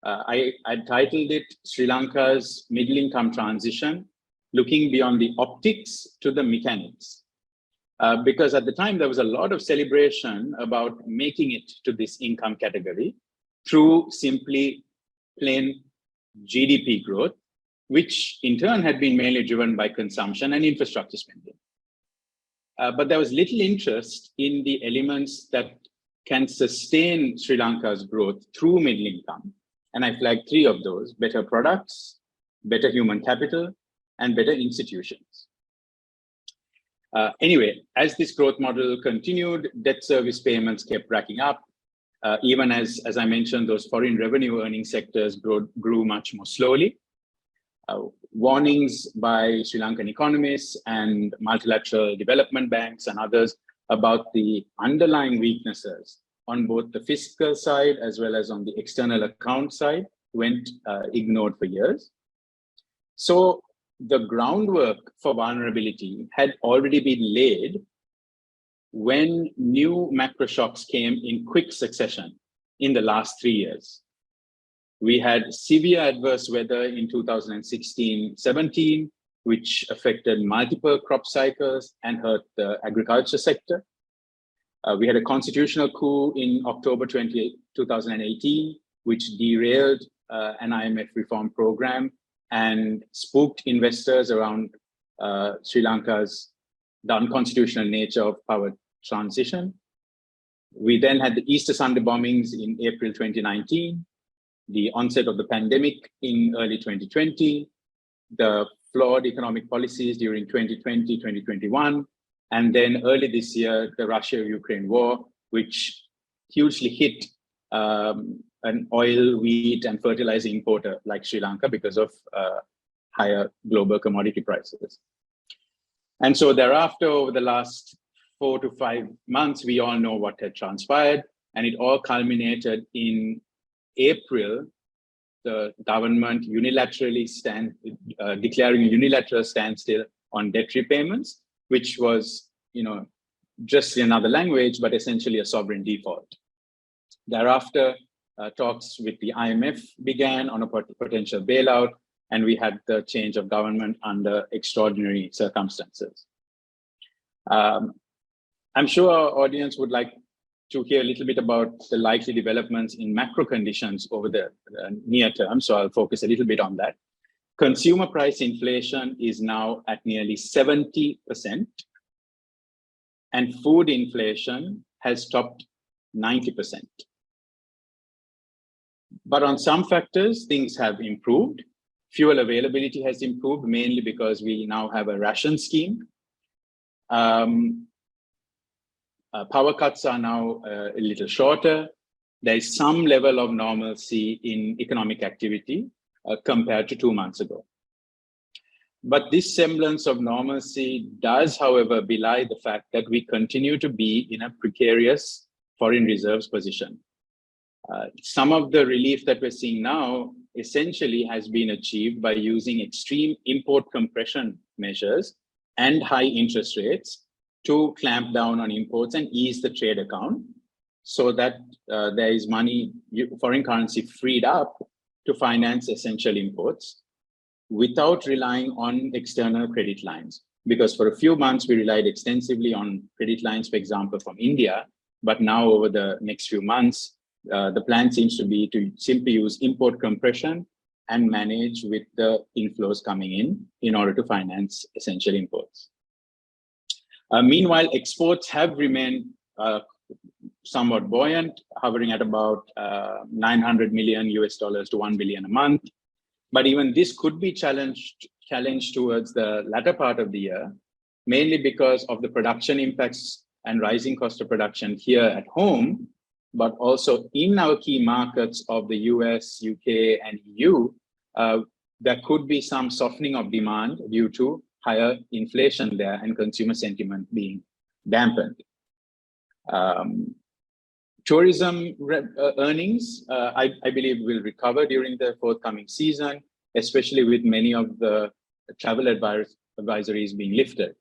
I titled it Sri Lanka's Middle Income Transition, looking beyond the optics to the mechanics. Because at the time, there was a lot of celebration about making it to this income category through simply plain GDP growth, which in turn had been mainly driven by consumption and infrastructure spending. But there was little interest in the elements that can sustain Sri Lanka's growth through middle income. And I flagged 3 of those: better products, better human capital, and better institutions. Anyway, as this growth model continued, debt service payments kept racking up, even as I mentioned, those foreign revenue earning sectors grew much more slowly. Warnings by Sri Lankan economists and multilateral development banks and others about the underlying weaknesses on both the fiscal side as well as on the external account side went ignored for years. So the groundwork for vulnerability had already been laid when new macro shocks came in quick succession in the last 3 years. We had severe adverse weather in 2016-17, which affected multiple crop cycles and hurt the agriculture sector. We had a constitutional coup in October 2018, which derailed an IMF reform program and spooked investors around Sri Lanka's the unconstitutional nature of power transition. We then had the Easter Sunday bombings in April 2019, the onset of the pandemic in early 2020, the flawed economic policies during 2020, 2021, and then early this year, the Russia-Ukraine war, which hugely hit an oil, wheat, and fertilizer importer like Sri Lanka because of higher global commodity prices. And so thereafter, over the last 4 to 5 months, we all know what had transpired, and it all culminated in April, the government unilaterally declaring a unilateral standstill on debt repayments, which was, just another language, but essentially a sovereign default. Thereafter, talks with the IMF began on a potential bailout, and we had the change of government under extraordinary circumstances. I'm sure our audience would like to hear a little bit about the likely developments in macro conditions over the near term, so I'll focus a little bit on that. Consumer price inflation is now at nearly 70%, and food inflation has topped 90%. But on some factors, things have improved. Fuel availability has improved, mainly because we now have a ration scheme. Power cuts are now a little shorter. There is some level of normalcy in economic activity compared to 2 months ago. But this semblance of normalcy does, however, belie the fact that we continue to be in a precarious foreign reserves position. Some of the relief that we're seeing now essentially has been achieved by using extreme import compression measures and high interest rates to clamp down on imports and ease the trade account so that there is money, foreign currency freed up to finance essential imports without relying on external credit lines. Because for a few months, we relied extensively on credit lines, for example, from India, but now over the next few months, the plan seems to be to simply use import compression and manage with the inflows coming in order to finance essential imports. Meanwhile, exports have remained somewhat buoyant, hovering at about $900 million to $1 billion a month. But even this could be challenged towards the latter part of the year, mainly because of the production impacts and rising cost of production here at home, but also in our key markets of the US, UK, and EU, there could be some softening of demand due to higher inflation there and consumer sentiment being dampened. Tourism earnings, I believe, will recover during the forthcoming season, especially with many of the travel advisories being lifted.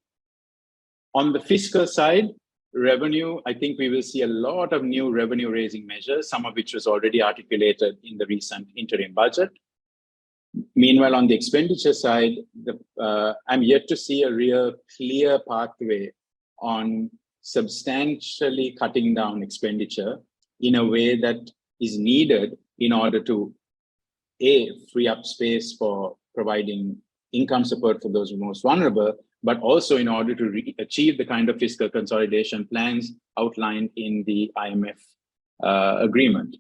On the fiscal side, revenue, I think we will see a lot of new revenue raising measures, some of which was already articulated in the recent interim budget. Meanwhile, on the expenditure side, I'm yet to see a real clear pathway on substantially cutting down expenditure in a way that is needed in order to free up space for providing income support for those most vulnerable, but also in order to achieve the kind of fiscal consolidation plans outlined in the IMF agreement.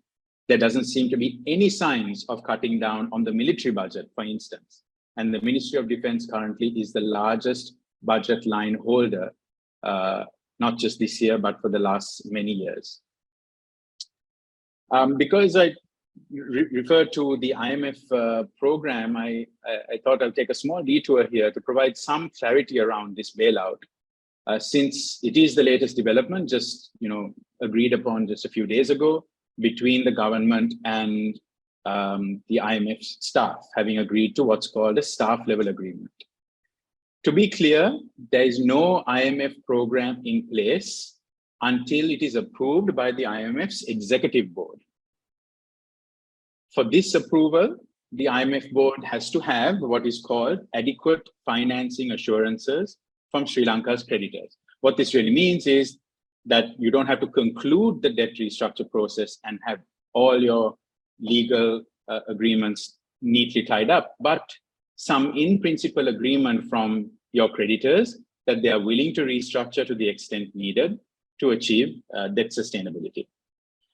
There doesn't seem to be any signs of cutting down on the military budget, for instance. And the Ministry of Defense currently is the largest budget line holder, not just this year, but for the last many years. Because I referred to the IMF program, I thought I'll take a small detour here to provide some clarity around this bailout, since it is the latest development, just agreed upon just a few days ago between the government and the IMF staff, having agreed to what's called a staff level agreement. To be clear, there is no IMF program in place until it is approved by the IMF's executive board. For this approval, the IMF board has to have what is called adequate financing assurances from Sri Lanka's creditors. What this really means is that you don't have to conclude the debt restructure process and have all your legal agreements neatly tied up, but some in-principle agreement from your creditors that they are willing to restructure to the extent needed to achieve debt sustainability.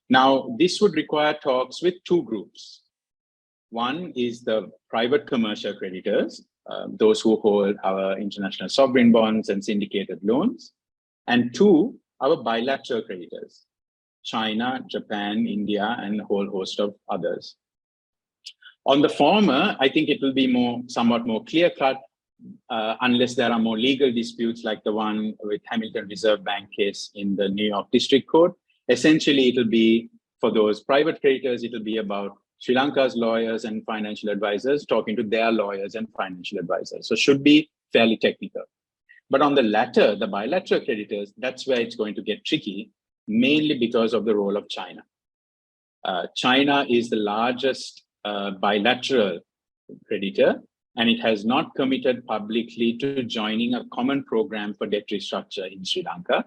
Now, this would require talks with two groups. One is the private commercial creditors, those who hold our international sovereign bonds and syndicated loans, and two, our bilateral creditors, China, Japan, India, and a whole host of others. On the former, I think it will be somewhat more clear-cut, unless there are more legal disputes like the one with Hamilton Reserve Bank case in the New York District Court. Essentially, it'll be, for those private creditors, it'll be about Sri Lanka's lawyers and financial advisors talking to their lawyers and financial advisors. So should be fairly technical. But on the latter, the bilateral creditors, that's where it's going to get tricky, mainly because of the role of China. China is the largest bilateral creditor, and it has not committed publicly to joining a common program for debt restructure in Sri Lanka.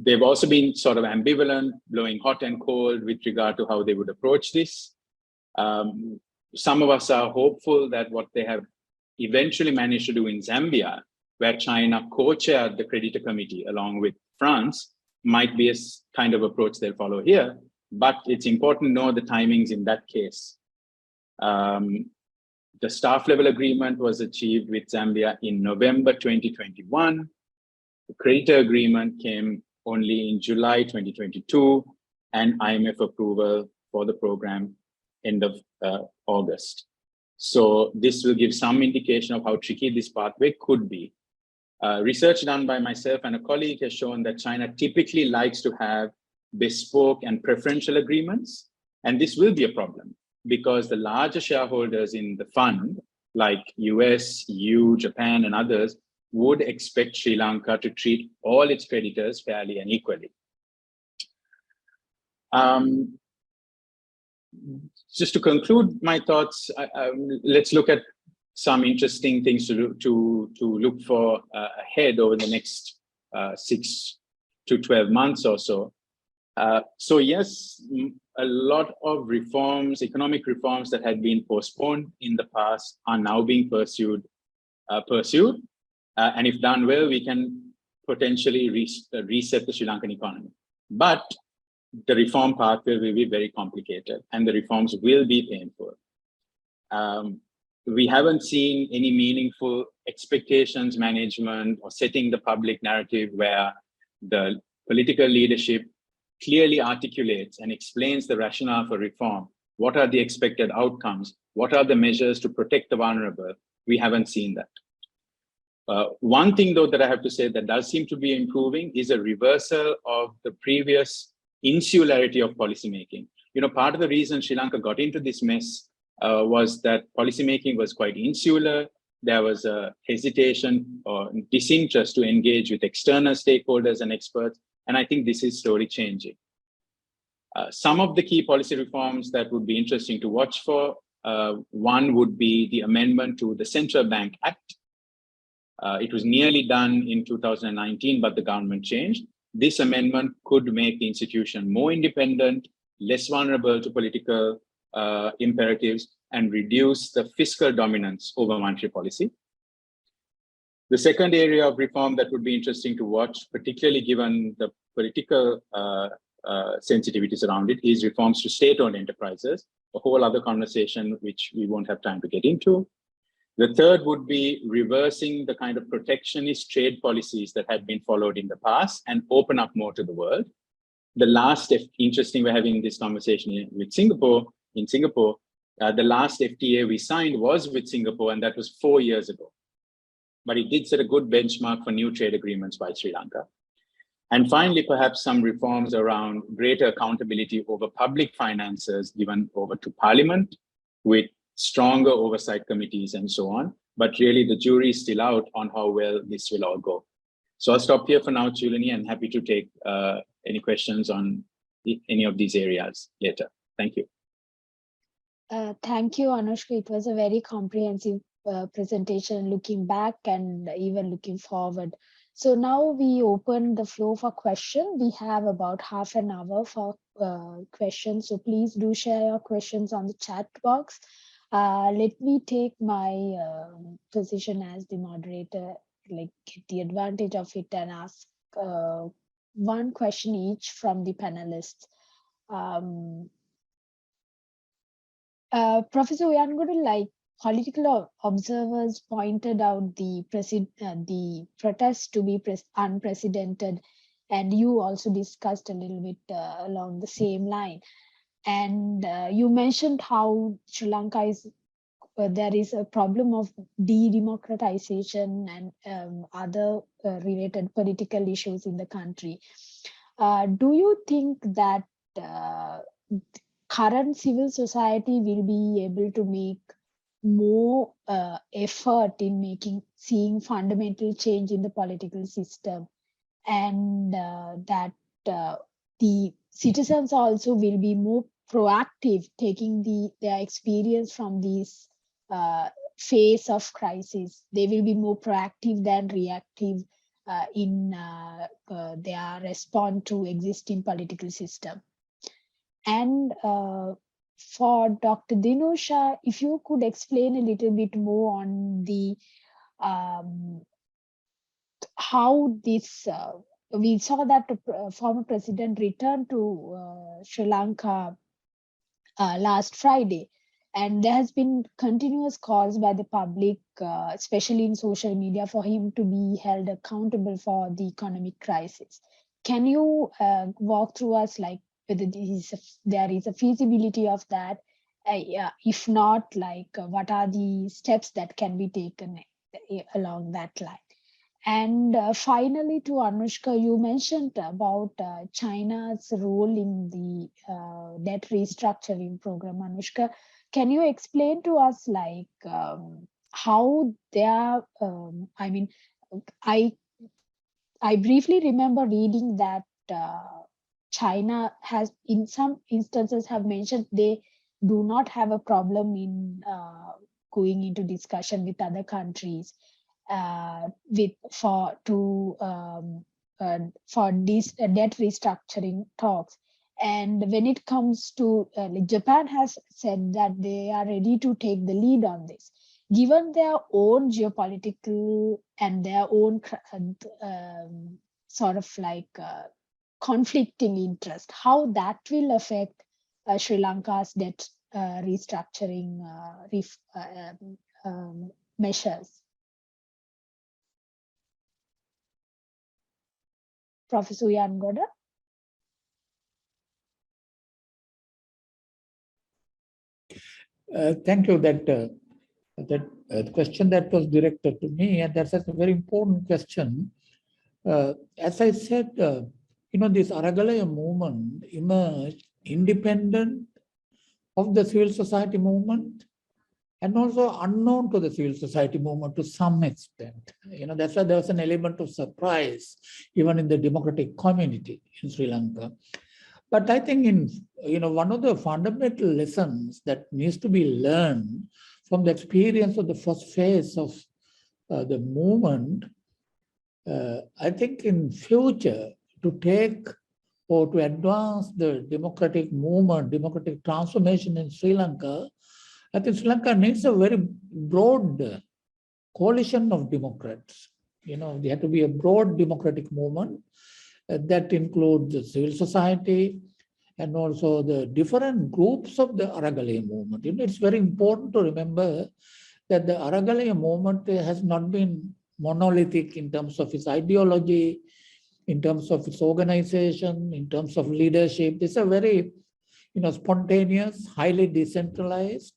They've also been sort of ambivalent, blowing hot and cold with regard to how they would approach this. Some of us are hopeful that what they have eventually managed to do in Zambia, where China co-chaired the creditor committee along with France, might be a kind of approach they'll follow here. But it's important to know the timings in that case. The staff level agreement was achieved with Zambia in November 2021. The creditor agreement came only in July 2022, and IMF approval for the program end of August. So this will give some indication of how tricky this pathway could be. Research done by myself and a colleague has shown that China typically likes to have bespoke and preferential agreements, and this will be a problem because the larger shareholders in the fund, like US, EU, Japan, and others, would expect Sri Lanka to treat all its creditors fairly and equally. Just to conclude my thoughts, let's look at some interesting things to look for ahead over the next 6 to 12 months or so. So yes, a lot of reforms, economic reforms that had been postponed in the past are now being pursued. And if done well, we can potentially reset the Sri Lankan economy. But the reform pathway will be very complicated and the reforms will be painful. We haven't seen any meaningful expectations management or setting the public narrative where the political leadership clearly articulates and explains the rationale for reform. What are the expected outcomes? What are the measures to protect the vulnerable? We haven't seen that. One thing, though, that I have to say that does seem to be improving is a reversal of the previous insularity of policymaking. Part of the reason Sri Lanka got into this mess was that policymaking was quite insular. There was a hesitation or disinterest to engage with external stakeholders and experts. And I think this is slowly changing. Some of the key policy reforms that would be interesting to watch for, one would be the amendment to the Central Bank Act. It was nearly done in 2019, but the government changed. This amendment could make the institution more independent, less vulnerable to political imperatives, and reduce the fiscal dominance over monetary policy. The second area of reform that would be interesting to watch, particularly given the political sensitivities around it, is reforms to state-owned enterprises, a whole other conversation which we won't have time to get into. The third would be reversing the kind of protectionist trade policies that had been followed in the past and open up more to the world. The last, interesting, we're having this conversation with Singapore, the last FTA we signed was with Singapore, and that was 4 years ago. But it did set a good benchmark for new trade agreements by Sri Lanka. And finally, perhaps some reforms around greater accountability over public finances given over to Parliament, with stronger oversight committees and so on. But really, the jury is still out on how well this will all go. So I'll stop here for now, Chulani, and happy to take any questions on any of these areas later. Thank you. Thank you, Anushka. It was a very comprehensive presentation, looking back and even looking forward. So now we open the floor for questions. We have about half an hour for questions. So please do share your questions on the chat box. Let me take my position as the moderator, get the advantage of it and ask one question each from the panelists. Professor Uyangodu, political observers pointed out the protests to be unprecedented, and you also discussed a little bit along the same line. And you mentioned how Sri Lanka is, there is a problem of de-democratization and other related political issues in the country. Do you think that current civil society will be able to make more effort in seeing fundamental change in the political system, and that the citizens also will be more proactive, taking their experience from this phase of crisis? They will be more proactive than reactive in their response to existing political system. And for Dr. Dinusha, if you could explain a little bit more on the how this, we saw that the former president returned to Sri Lanka last Friday, and there has been continuous calls by the public, especially in social media, for him to be held accountable for the economic crisis. Can you walk through us whether there is a feasibility of that? If not, what are the steps that can be taken along that line? And finally, to Anushka, you mentioned about China's role in the debt restructuring program. Anushka, can you explain to us how they are, I briefly remember reading that China has, in some instances, have mentioned they do not have a problem in going into discussion with other countries for these debt restructuring talks. And when it comes to Japan has said that they are ready to take the lead on this, given their own geopolitical and their own conflicting interest, how that will affect Sri Lanka's debt restructuring measures. Professor Uyangodu? Thank you. That That the question that was directed to me, and that's a very important question. As I said, this Aragalaya movement emerged independent of the civil society movement and also unknown to the civil society movement to some extent. That's why there was an element of surprise even in the democratic community in Sri Lanka. But I think one of the fundamental lessons that needs to be learned from the experience of the first phase of the movement, I think in future to take or to advance the democratic movement, democratic transformation in Sri Lanka, I think Sri Lanka needs a very broad coalition of Democrats. There had to be a broad democratic movement that includes the civil society and also the different groups of the Aragalaya movement. It's very important to remember that the Aragalaya movement has not been monolithic in terms of its ideology, in terms of its organization, in terms of leadership. It's a very, spontaneous, highly decentralized,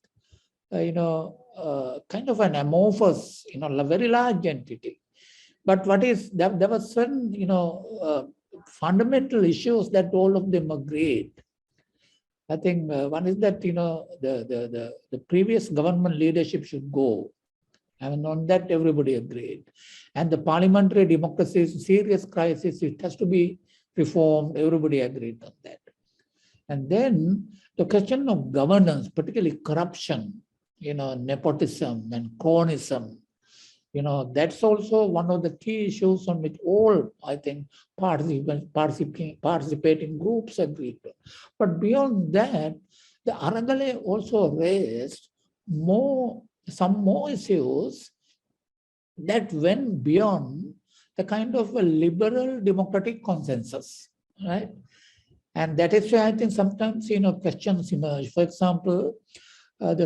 kind of an amorphous, very large entity. But there were certain, fundamental issues that all of them agreed. I think one is that, the previous government leadership should go. And on that, everybody agreed. And the parliamentary democracy is a serious crisis. It has to be reformed. Everybody agreed on that. And then the question of governance, particularly corruption, nepotism and cronyism, that's also one of the key issues on which all, I think, participating groups agreed to. But beyond that, the Aragalaya also raised some more issues that went beyond the kind of a liberal democratic consensus, right? And that is why I think sometimes, questions emerge. For example,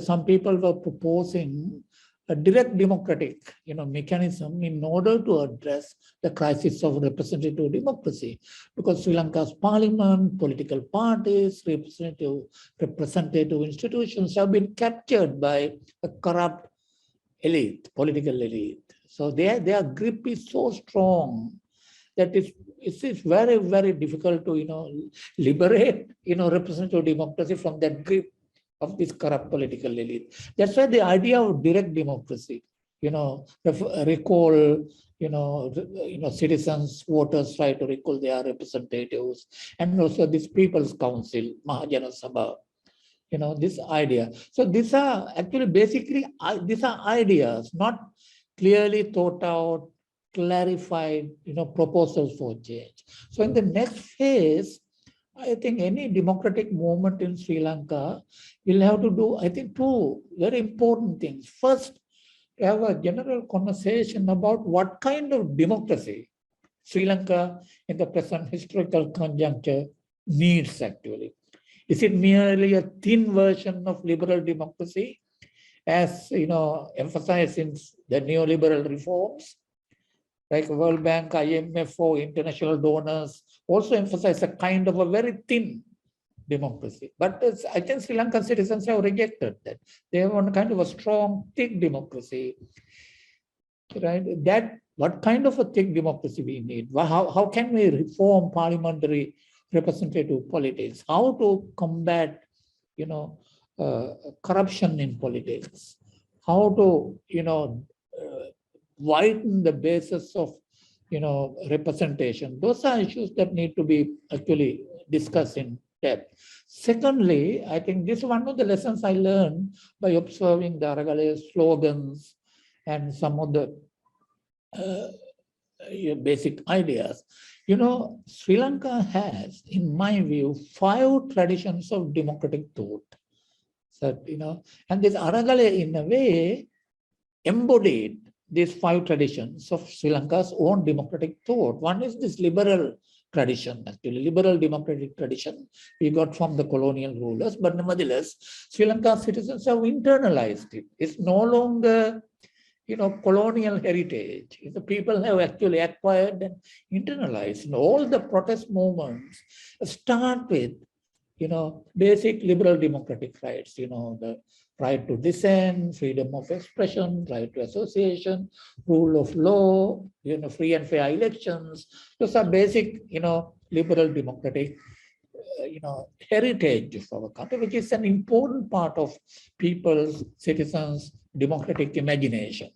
some people were proposing a direct democratic, mechanism in order to address the crisis of representative democracy, because Sri Lanka's parliament, political parties, representative institutions have been captured by a corrupt elite, political elite. So their grip is so strong that it's very, very difficult to, liberate, representative democracy from that grip of this corrupt political elite. That's why the idea of direct democracy, recall, citizens, voters try to recall their representatives, and also this People's Council, Mahajana Sabha, this idea. So these are actually basically, these are ideas, not clearly thought out, clarified, proposals for change. So in the next phase, I think any democratic movement in Sri Lanka will have to do, I think, two very important things. First, have a general conversation about what kind of democracy Sri Lanka in the present historical conjuncture needs actually. Is it merely a thin version of liberal democracy, as emphasized in the neoliberal reforms, like World Bank, IMF, or international donors also emphasize a kind of a very thin democracy. But I think Sri Lankan citizens have rejected that. They want kind of a strong, thick democracy, right? What kind of a thick democracy we need? How can we reform parliamentary representative politics? How to combat, corruption in politics? How to, widen the basis of, representation? Those are issues that need to be actually discussed in depth. Secondly, I think this is one of the lessons I learned by observing the Aragalaya slogans and some of the basic ideas. Sri Lanka has, in my view, 5 traditions of democratic thought. So, and this Aragalaya, in a way, embodied these 5 traditions of Sri Lanka's own democratic thought. One is this liberal tradition, actually, liberal democratic tradition we got from the colonial rulers, but nevertheless, Sri Lanka's citizens have internalized it. It's no longer, colonial heritage. The people have actually acquired and internalized. And all the protest movements start with, basic liberal democratic rights, the right to dissent, freedom of expression, right to association, rule of law, free and fair elections. Those are basic, liberal democratic, heritage of our country, which is an important part of people's, citizens' democratic imagination.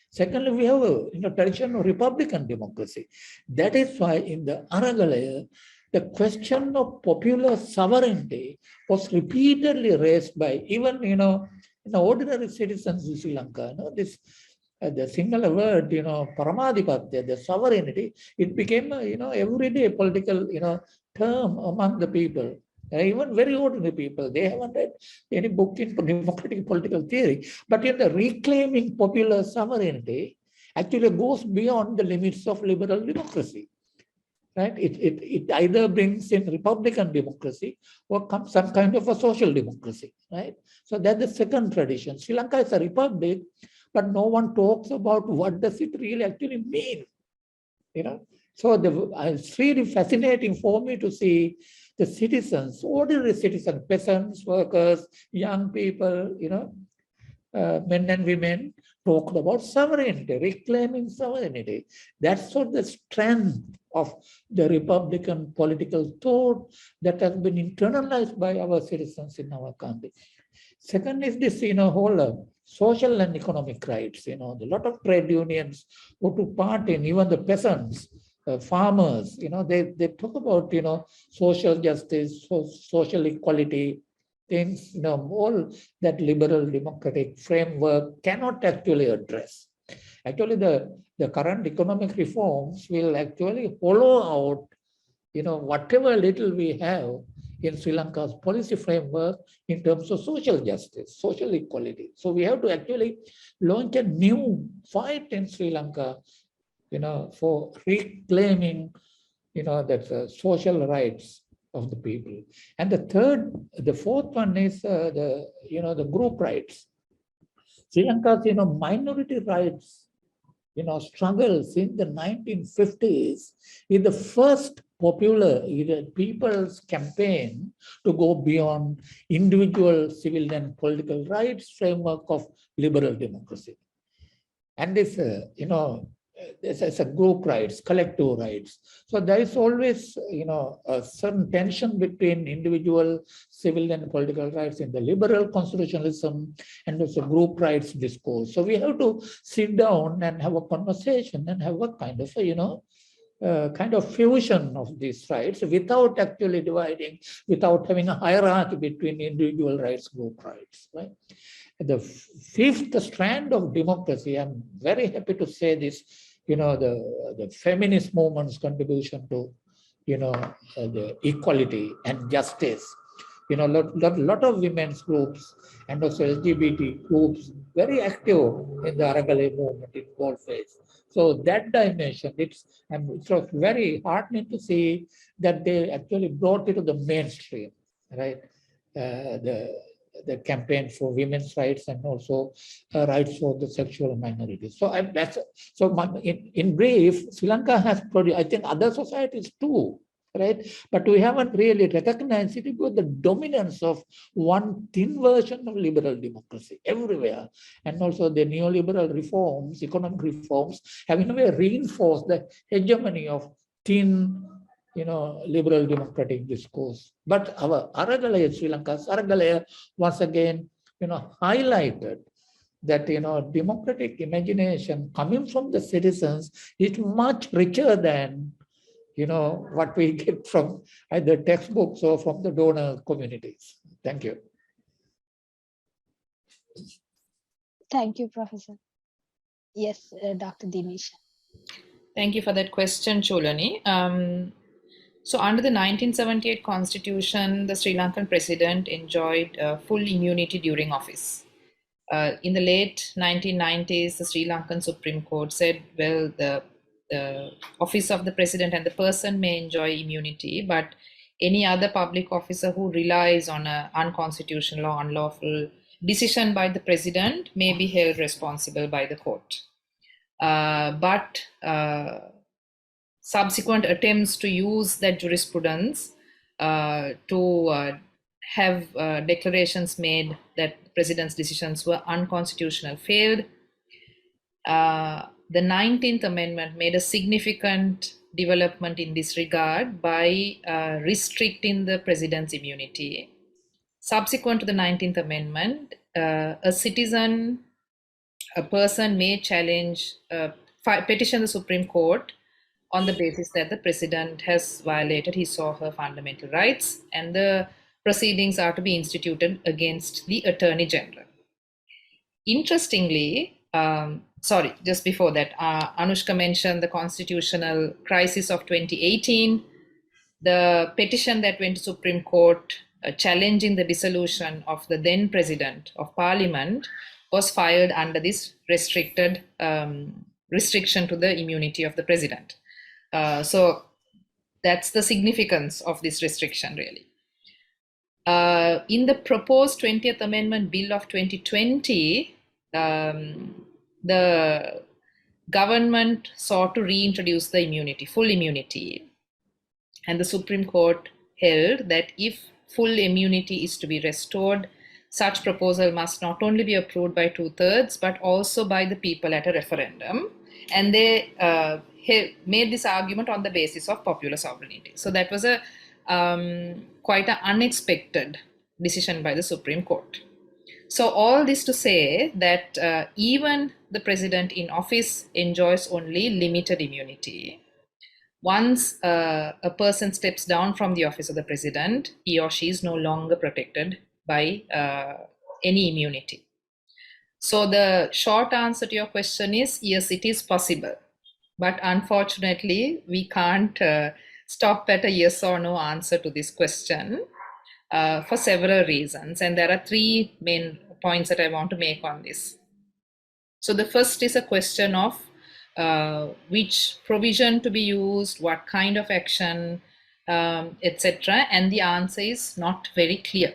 Secondly, we have a tradition of republican democracy. That is why in the Aragalaya, the question of popular sovereignty was repeatedly raised by even, ordinary citizens in Sri Lanka. This the single word, Paramadipatya, the sovereignty, it became a, everyday political, term among the people. Even very ordinary people, they haven't read any book in democratic political theory. But in the reclaiming popular sovereignty, actually goes beyond the limits of liberal democracy. Right? It either brings in republican democracy or some kind of a social democracy. Right? So that's the second tradition. Sri Lanka is a republic, but no one talks about what does it really actually mean. So it's really fascinating for me to see the citizens, ordinary citizens, peasants, workers, young people, men and women talked about sovereignty, reclaiming sovereignty. That's what the strength of the republican political thought that has been internalized by our citizens in our country. Second is this, whole social and economic rights. A lot of trade unions go to part in, even the peasants, farmers, they talk about, social justice, social equality, things, all that liberal democratic framework cannot actually address. Actually, the current economic reforms will actually hollow out, whatever little we have in Sri Lanka's policy framework in terms of social justice, social equality. So we have to actually launch a new fight in Sri Lanka, for reclaiming, that social rights of the people. And the fourth one is the group rights. Sri Lanka's, minority rights, struggles in the 1950s is the first popular people's campaign to go beyond individual civil and political rights framework of liberal democracy. And this, there's a group rights, collective rights. So there is always, a certain tension between individual civil and political rights in the liberal constitutionalism and also group rights discourse. So we have to sit down and have a conversation and have a kind of, kind of fusion of these rights without actually dividing, without having a hierarchy between individual rights, group rights, right? The fifth strand of democracy, I'm very happy to say this, the feminist movement's contribution to, the equality and justice. Lot of women's groups and also LGBT groups very active in the Aragalaya movement in boldface. So that dimension, it was very heartening to see that they actually brought it to the mainstream, right? The campaign for women's rights and also rights for the sexual minorities. So in brief, Sri Lanka has produced, I think other societies too, right? But we haven't really recognized it because the dominance of one thin version of liberal democracy everywhere. And also the neoliberal reforms, economic reforms, have in a way reinforced the hegemony of thin, liberal democratic discourse. But our Aragalaya, Sri Lanka's Aragalaya, once again, highlighted that, democratic imagination coming from the citizens is much richer than, what we get from either textbooks or from the donor communities. Thank you. Thank you, Professor. Yes, Dr. Dinesh. Thank you for that question, Cholani. So under the 1978 constitution, the Sri Lankan president enjoyed full immunity during office. In the late 1990s, the Sri Lankan Supreme Court said, well, the office of the president and the person may enjoy immunity, but any other public officer who relies on an unconstitutional or unlawful decision by the president may be held responsible by the court. But subsequent attempts to use that jurisprudence to have declarations made that the president's decisions were unconstitutional failed. The 19th Amendment made a significant development in this regard by restricting the president's immunity. Subsequent to the 19th Amendment, a person may challenge, petition the Supreme Court on the basis that the president has violated his or her fundamental rights, and the proceedings are to be instituted against the Attorney General. Interestingly, sorry, just before that, Anushka mentioned the constitutional crisis of 2018. The petition that went to Supreme Court challenging the dissolution of the then President of Parliament was filed under this restriction to the immunity of the President. So that's the significance of this restriction, really. In the proposed 20th Amendment Bill of 2020, the government sought to reintroduce the immunity, full immunity. And the Supreme Court held that if full immunity is to be restored, such proposal must not only be approved by 2/3, but also by the people at a referendum. And they made this argument on the basis of popular sovereignty. So that was a quite an unexpected decision by the Supreme Court. So all this to say that even the president in office enjoys only limited immunity. Once a person steps down from the office of the president, he or she is no longer protected by any immunity. So the short answer to your question is, yes, it is possible. But unfortunately, we can't stop at a yes or no answer to this question for several reasons. And there are three main points that I want to make on this. So the first is a question of which provision to be used, what kind of action, etc. And the answer is not very clear.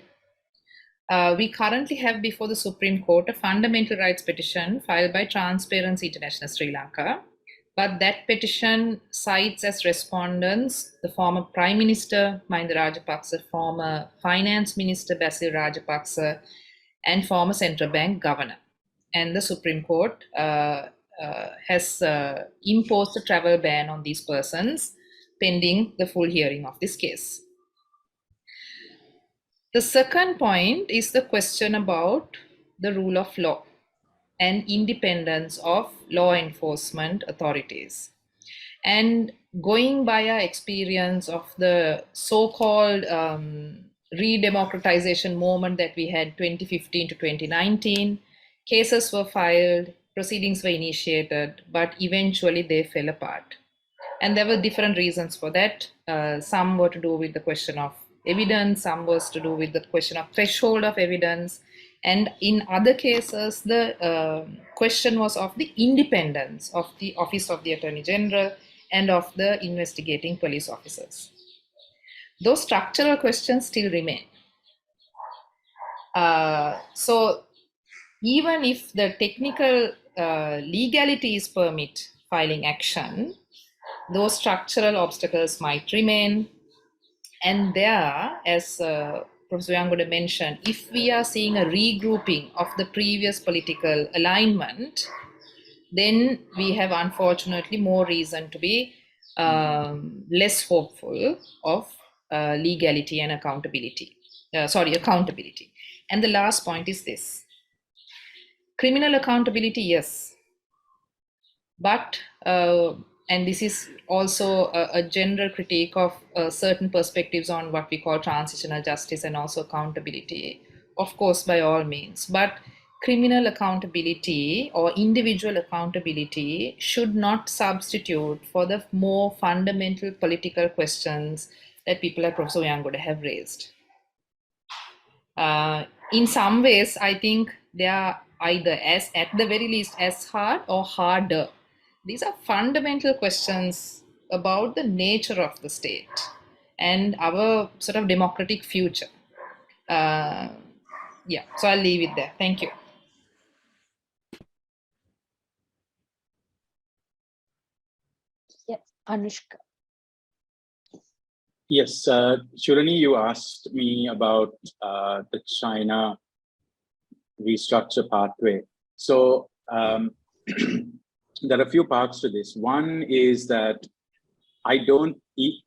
We currently have before the Supreme Court a fundamental rights petition filed by Transparency International Sri Lanka. But that petition cites as respondents the former Prime Minister Mahinda Rajapaksa, former Finance Minister Basil Rajapaksa, and former Central Bank Governor. And the Supreme Court has imposed a travel ban on these persons pending the full hearing of this case. The second point is the question about the rule of law and independence of law enforcement authorities. And going by our experience of the so-called re-democratization movement that we had 2015 to 2019, cases were filed, proceedings were initiated, but eventually they fell apart. And there were different reasons for that. Some were to do with the question of evidence, some was to do with the question of threshold of evidence. And in other cases, the question was of the independence of the Office of the Attorney General and of the investigating police officers. Those structural questions still remain. So even if the technical legalities permit filing action, those structural obstacles might remain. And there, as Professor Yangoda mentioned, if we are seeing a regrouping of the previous political alignment, then we have unfortunately more reason to be less hopeful of legality and accountability. Accountability. And the last point is this. Criminal accountability, yes. But, and this is also a general critique of certain perspectives on what we call transitional justice and also accountability, of course, by all means. But criminal accountability or individual accountability should not substitute for the more fundamental political questions that people like Professor Yangoda have raised. In some ways, I think they are either as, at the very least, as hard or harder. These are fundamental questions about the nature of the state and our sort of democratic future. Yeah, so I'll leave it there. Thank you. Yes, Anushka. Yes, Shurani, you asked me about the China restructure pathway. So there are a few parts to this. One is that I don't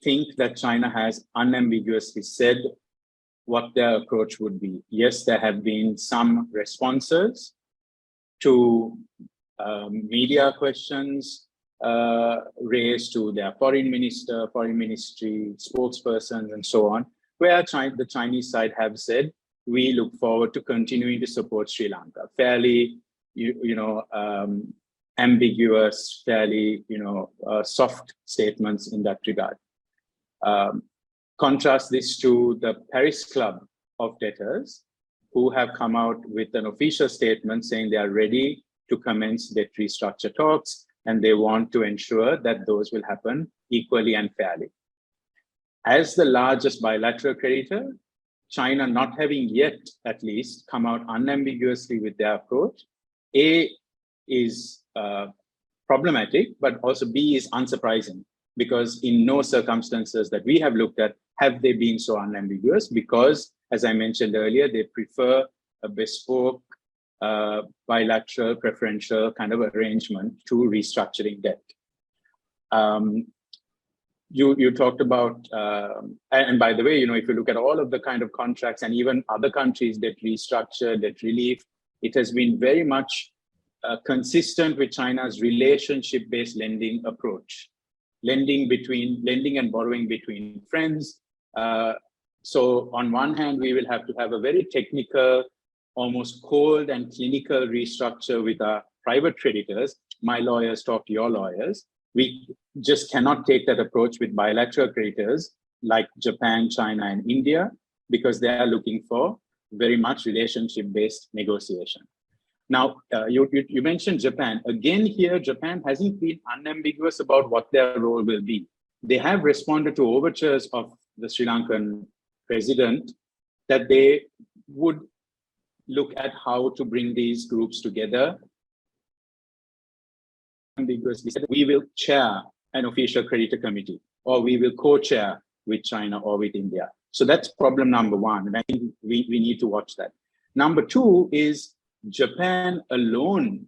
think that China has unambiguously said what their approach would be. Yes, there have been some responses to media questions raised to their foreign minister, foreign ministry, spokespersons, and so on, where the Chinese side have said, we look forward to continuing to support Sri Lanka. Fairly, ambiguous, fairly, soft statements in that regard. Contrast this to the Paris Club of Debtors, who have come out with an official statement saying they are ready to commence debt restructure talks, and they want to ensure that those will happen equally and fairly. As the largest bilateral creditor, China not having yet, at least, come out unambiguously with their approach, A, is problematic, but also B, is unsurprising, because in no circumstances that we have looked at have they been so unambiguous, because, as I mentioned earlier, they prefer a bespoke, bilateral, preferential kind of arrangement to restructuring debt. You talked about, and by the way, if you look at all of the kind of contracts and even other countries, debt restructure, debt relief, it has been very much consistent with China's relationship-based lending approach. Lending and borrowing between friends. So on one hand, we will have to have a very technical, almost cold and clinical restructure with our private creditors. My lawyers talk to your lawyers. We just cannot take that approach with bilateral creditors like Japan, China, and India, because they are looking for very much relationship-based negotiation. Now, you mentioned Japan. Again, here, Japan hasn't been unambiguous about what their role will be. They have responded to overtures of the Sri Lankan president that they would look at how to bring these groups together. Ambiguously said, we will chair an official creditor committee, or we will co-chair with China or with India. So that's problem number one, and I think we need to watch that. Number two is Japan alone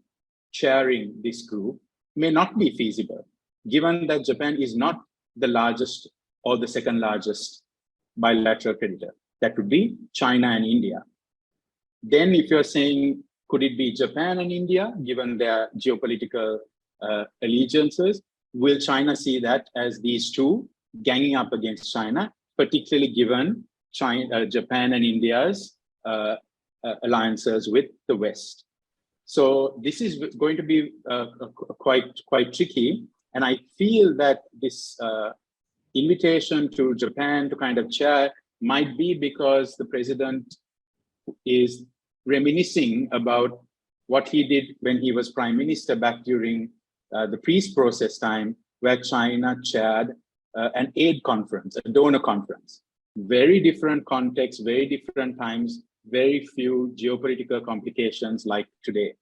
chairing this group may not be feasible, given that Japan is not the largest or the second largest bilateral creditor. That would be China and India. Then if you're saying, could it be Japan and India, given their geopolitical allegiances, will China see that as these two ganging up against China, particularly given Japan and India's alliances with the West? So this is going to be quite tricky. And I feel that this invitation to Japan to kind of chair might be because the president is reminiscing about what he did when he was prime minister back during the peace process time, where China chaired an aid conference, a donor conference. Very different context, very different times, very few geopolitical complications like today.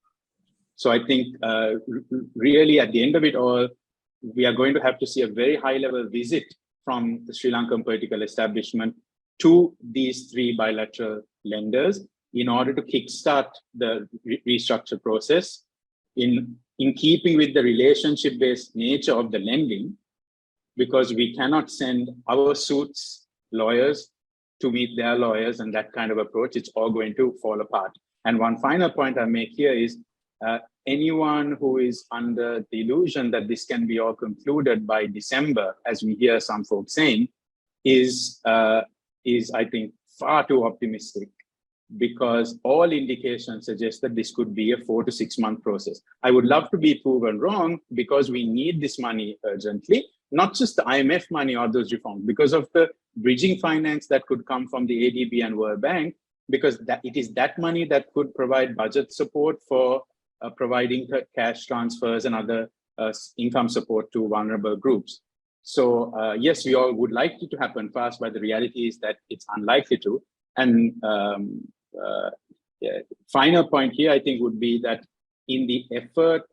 So I think really at the end of it all, we are going to have to see a very high level visit from the Sri Lankan political establishment to these three bilateral lenders in order to kickstart the restructure process in keeping with the relationship-based nature of the lending, because we cannot send our suits lawyers to meet their lawyers and that kind of approach. It's all going to fall apart. And one final point I make here is anyone who is under the illusion that this can be all concluded by December, as we hear some folks saying, is I think, far too optimistic, because all indications suggest that this could be a 4 to 6 month process. I would love to be proven wrong, because we need this money urgently, not just the IMF money or those reforms, because of the bridging finance that could come from the ADB and World Bank, because it is that money that could provide budget support for providing cash transfers and other income support to vulnerable groups. So yes, we all would like it to happen fast, but the reality is that it's unlikely to. And final point here, I think, would be that in the effort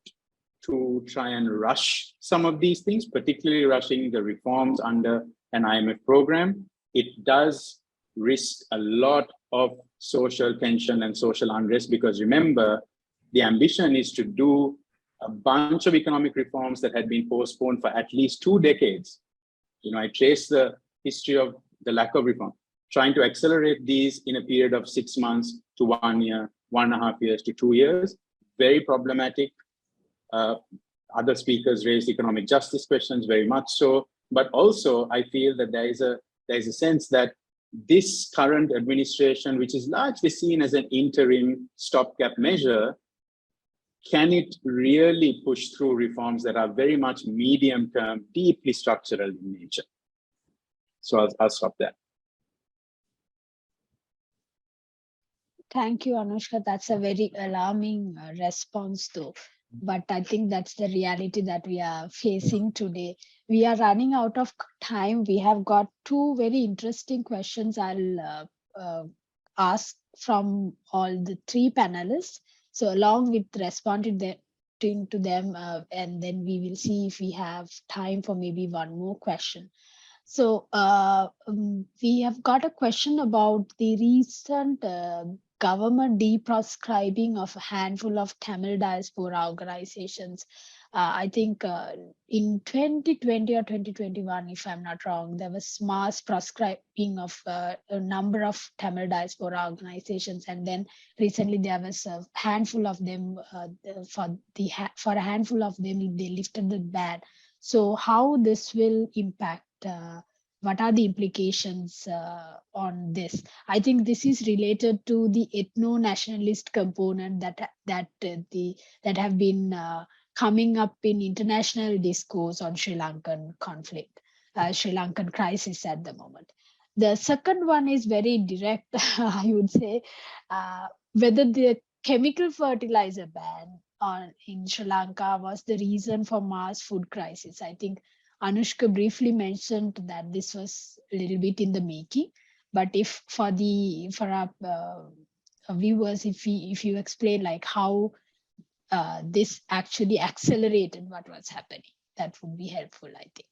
to try and rush some of these things, particularly rushing the reforms under an IMF program, it does risk a lot of social tension and social unrest, because remember, the ambition is to do a bunch of economic reforms that had been postponed for at least 2 decades. I trace the history of the lack of reform, trying to accelerate these in a period of 6 months to 1 year, 1.5 years to 2 years. Very problematic. Other speakers raised economic justice questions, very much so. But also, I feel that there is a sense that this current administration, which is largely seen as an interim stopgap measure, can it really push through reforms that are very much medium-term, deeply structural in nature? So I'll stop there. Thank you, Anushka. That's a very alarming response, though. But I think that's the reality that we are facing today. We are running out of time. We have got 2 very interesting questions I'll ask from all the 3 panelists. So along with responding to them, and then we will see if we have time for maybe one more question. So we have got a question about the recent government deproscribing of a handful of Tamil diaspora organizations. I think in 2020 or 2021, if I'm not wrong, there was mass proscribing of a number of Tamil diaspora organizations, and then recently there was a handful of them. For a handful of them, they lifted the ban. So how this will impact? What are the implications on this? I think this is related to the ethno-nationalist component that have been coming up in international discourse on Sri Lankan conflict, Sri Lankan crisis at the moment. The second one is very direct, I would say, whether the chemical fertilizer ban in Sri Lanka was the reason for mass food crisis. I think Anushka briefly mentioned that this was a little bit in the making, but if for our viewers, if you explain like how this actually accelerated what was happening, that would be helpful, I think.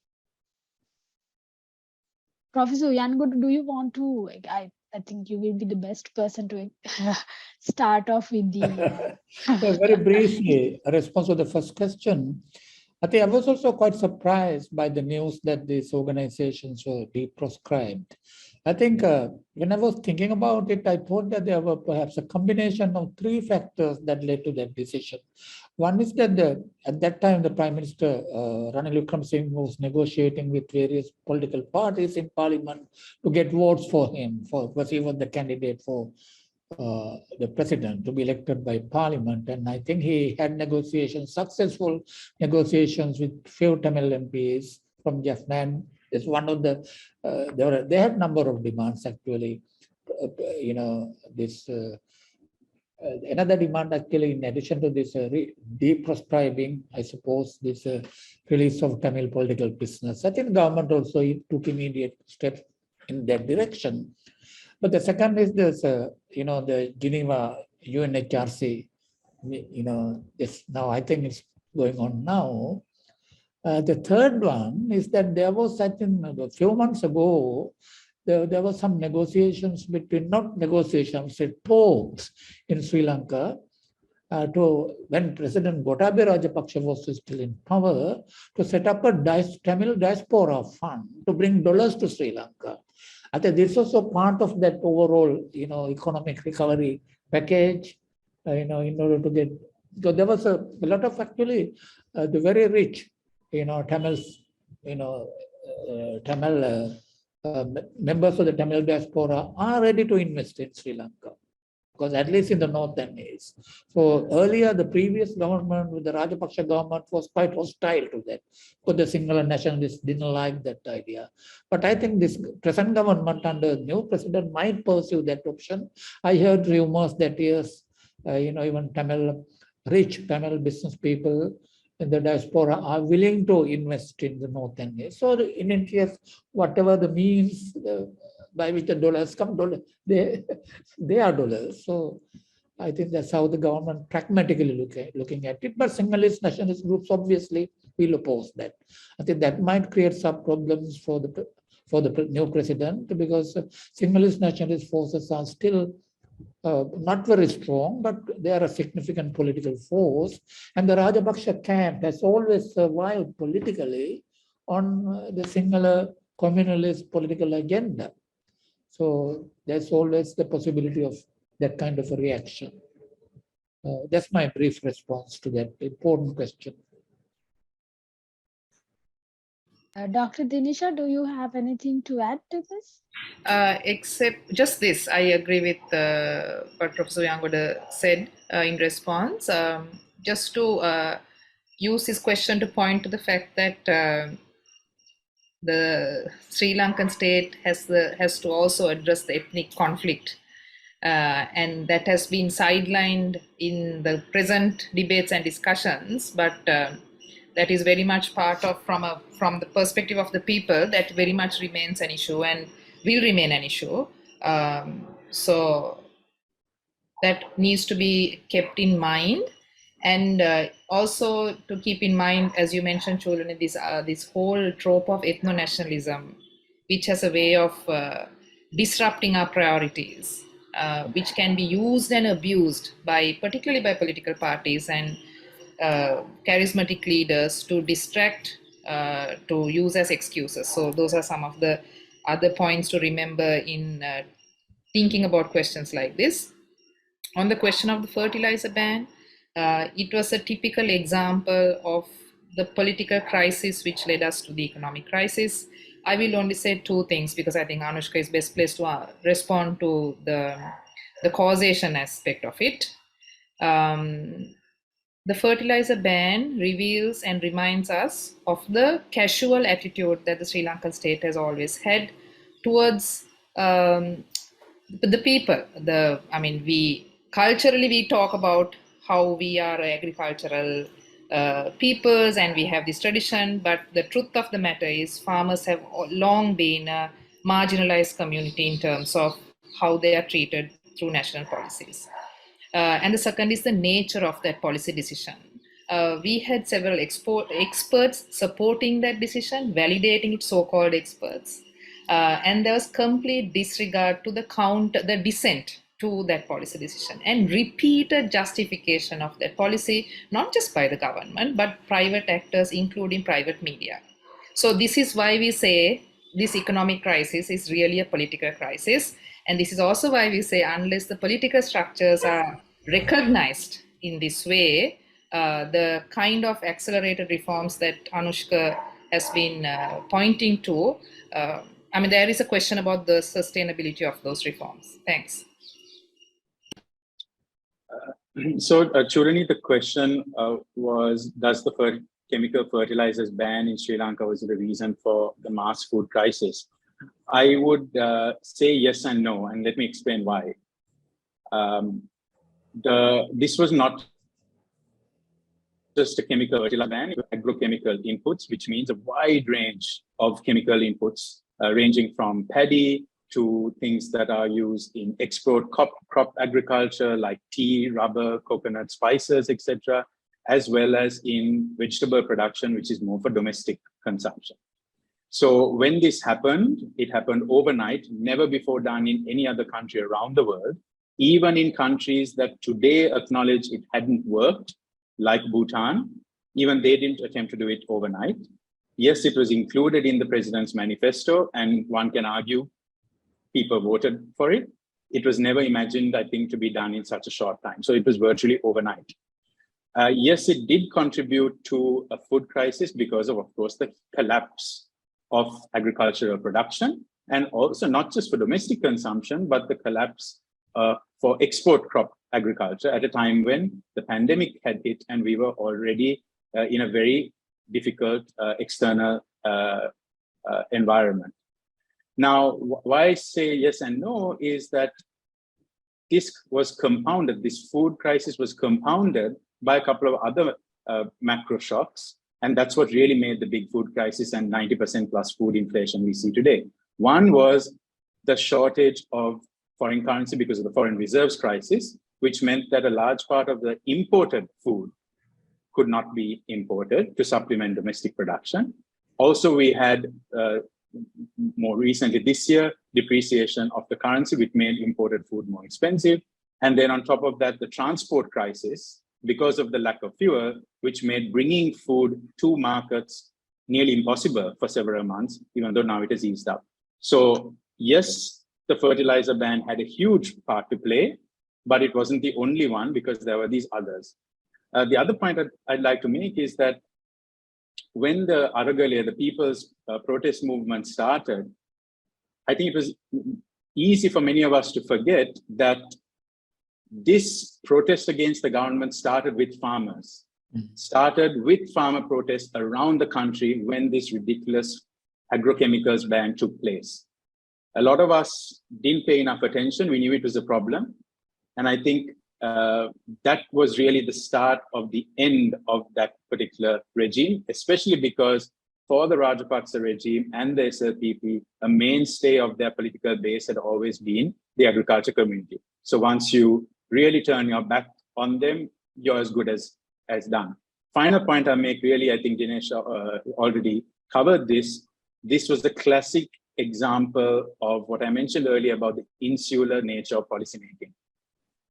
Professor Yangot, do you want to? I think you will be the best person to start off with the. Very briefly, a response to the first question. I think I was also quite surprised by the news that these organizations were deproscribed. I think when I was thinking about it, I thought that there were perhaps a combination of 3 factors that led to that decision. One is that at that time, the Prime Minister, Ranil Wickremesinghe, was negotiating with various political parties in Parliament to get votes for him, because he was the candidate for the president to be elected by Parliament. And I think he had successful negotiations with few Tamil MPs from Jaffna. It's one of the, they had a number of demands actually. Another demand actually, in addition to this deproscribing, I suppose, this release of Tamil political prisoners. I think the government also took immediate steps in that direction. But the second is this, the Geneva UNHRC, this now I think it's going on now. The third one is that there was, I think, a few months ago, there were some negotiations between, not negotiations, talks in Sri Lanka when President Gotabaya Rajapaksa was still in power, to set up a Tamil diaspora fund to bring dollars to Sri Lanka. I think this is also part of that overall, economic recovery package, in order to get. So there was a lot of actually the very rich, Tamils, Tamil members of the Tamil diaspora are ready to invest in Sri Lanka, because at least in the north and east. So earlier, the previous government with the Rajapaksa government was quite hostile to that, because the singular nationalists didn't like that idea. But I think this present government under new president might pursue that option. I heard rumors that yes, even rich Tamil business people in the diaspora are willing to invest in the north and east. So in interest, whatever the means by which the dollars come, they are dollars. So I think that's how the government pragmatically looking at it. But Sinhalese nationalist groups obviously will oppose that. I think that might create some problems for for the new president, because Sinhalese nationalist forces are still not very strong, but they are a significant political force. And the Rajapaksa camp has always survived politically on the Sinhala communalist political agenda. So there's always the possibility of that kind of a reaction. That's my brief response to that important question. Dr. Dinisha, do you have anything to add to this? Except just this, I agree with what Professor Yangoda said in response. Just to use this question to point to the fact that the Sri Lankan state has to also address the ethnic conflict, and that has been sidelined in the present debates and discussions, but that is very much part of from the perspective of the people, that very much remains an issue and will remain an issue. So that needs to be kept in mind, and also to keep in mind, as you mentioned, Cholani, this whole trope of ethno-nationalism, which has a way of disrupting our priorities, which can be used and abused particularly by political parties and charismatic leaders to distract, to use as excuses. So those are some of the other points to remember in thinking about questions like this. On the question of the fertilizer ban, it was a typical example of the political crisis which led us to the economic crisis. I will only say two things because I think Anushka is best placed to respond to the causation aspect of it. The fertilizer ban reveals and reminds us of the casual attitude that the Sri Lankan state has always had towards the people. We culturally talk about how we are agricultural peoples and we have this tradition, but the truth of the matter is farmers have long been a marginalized community in terms of how they are treated through national policies. And the second is the nature of that policy decision. We had several experts supporting that decision, validating it, so-called experts. And there was complete disregard to the dissent to that policy decision and repeated justification of that policy, not just by the government, but private actors, including private media. So this is why we say this economic crisis is really a political crisis. And this is also why we say unless the political structures are recognized in this way, the kind of accelerated reforms that Anushka has been pointing to, there is a question about the sustainability of those reforms. Thanks. So, Churani, the question was, does the chemical fertilizers ban in Sri Lanka was the reason for the mass food crisis? I would say yes and no, and let me explain why. This was not just a chemical fertilizer ban, it was agrochemical inputs, which means a wide range of chemical inputs, ranging from paddy to things that are used in export crop agriculture like tea, rubber, coconut, spices, etc., as well as in vegetable production, which is more for domestic consumption. So when this happened, it happened overnight, never before done in any other country around the world, even in countries that today acknowledge it hadn't worked, like Bhutan. Even they didn't attempt to do it overnight. Yes, it was included in the president's manifesto, and one can argue people voted for it. It was never imagined, I think, to be done in such a short time. So it was virtually overnight. Yes, it did contribute to a food crisis because of course, the collapse of agricultural production, and also not just for domestic consumption, but the collapse for export crop agriculture at a time when the pandemic had hit and we were already in a very difficult external environment. Now, why I say yes and no is that this was compounded, this food crisis was compounded by a couple of other macro shocks. And that's what really made the big food crisis and 90% plus food inflation we see today. One was the shortage of foreign currency because of the foreign reserves crisis, which meant that a large part of the imported food could not be imported to supplement domestic production. Also, we had more recently this year, depreciation of the currency, which made imported food more expensive. And then on top of that, the transport crisis, because of the lack of fuel, which made bringing food to markets nearly impossible for several months, even though now it has eased up. So yes, the fertilizer ban had a huge part to play, but it wasn't the only one because there were these others. The other point I'd like to make is that when the Aragalaya, the people's protest movement started, I think it was easy for many of us to forget that this protest against the government started with farmers, started with farmer protests around the country when this ridiculous agrochemicals ban took place. A lot of us didn't pay enough attention. We knew it was a problem. And I think that was really the start of the end of that particular regime, especially because for the Rajapaksa regime and the SLPP, a mainstay of their political base had always been the agriculture community. So once you really turn your back on them, you're as good as done. Final point I make, really, I think Dinesh already covered this. This was the classic example of what I mentioned earlier about the insular nature of policymaking.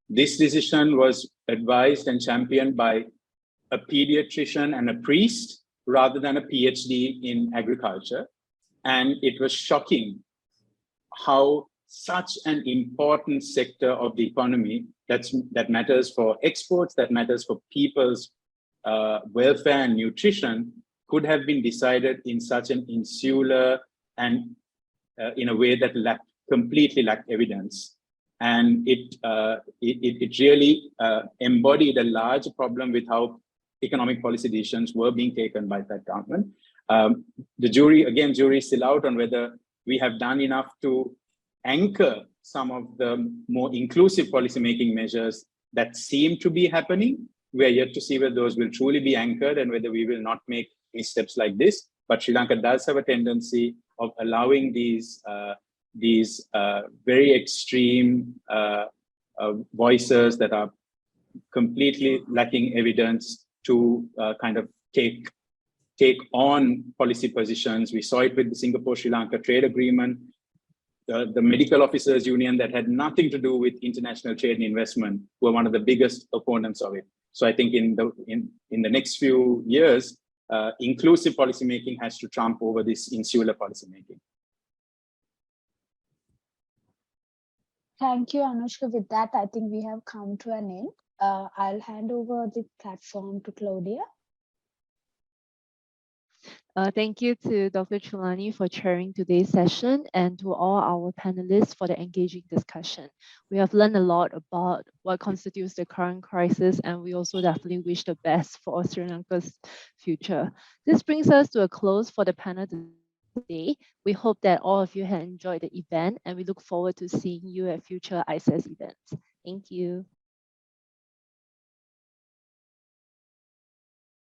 This decision was advised and championed by a pediatrician and a priest rather than a PhD in agriculture. And it was shocking how such an important sector of the economy that matters for exports, that matters for people's welfare and nutrition, could have been decided in such an insular and in a way that completely lacked evidence. And it really embodied a large problem with how economic policy decisions were being taken by that government. The jury is still out on whether we have done enough to anchor some of the more inclusive policymaking measures that seem to be happening. We are yet to see whether those will truly be anchored and whether we will not make missteps like this. But Sri Lanka does have a tendency of allowing these very extreme voices that are completely lacking evidence to kind of take on policy positions. We saw it with the Singapore-Sri Lanka trade agreement. The medical officers union that had nothing to do with international trade and investment were one of the biggest opponents of it. So I think in the next few years, inclusive policymaking has to trump over this insular policymaking. Thank you, Anushka. With that, I think we have come to an end. I'll hand over the platform to Claudia. Thank you to Dr. Chulani for chairing today's session and to all our panelists for the engaging discussion. We have learned a lot about what constitutes the current crisis, and we also definitely wish the best for Sri Lanka's future. This brings us to a close for the panel today. We hope that all of you have enjoyed the event, and we look forward to seeing you at future ISAS events. Thank you.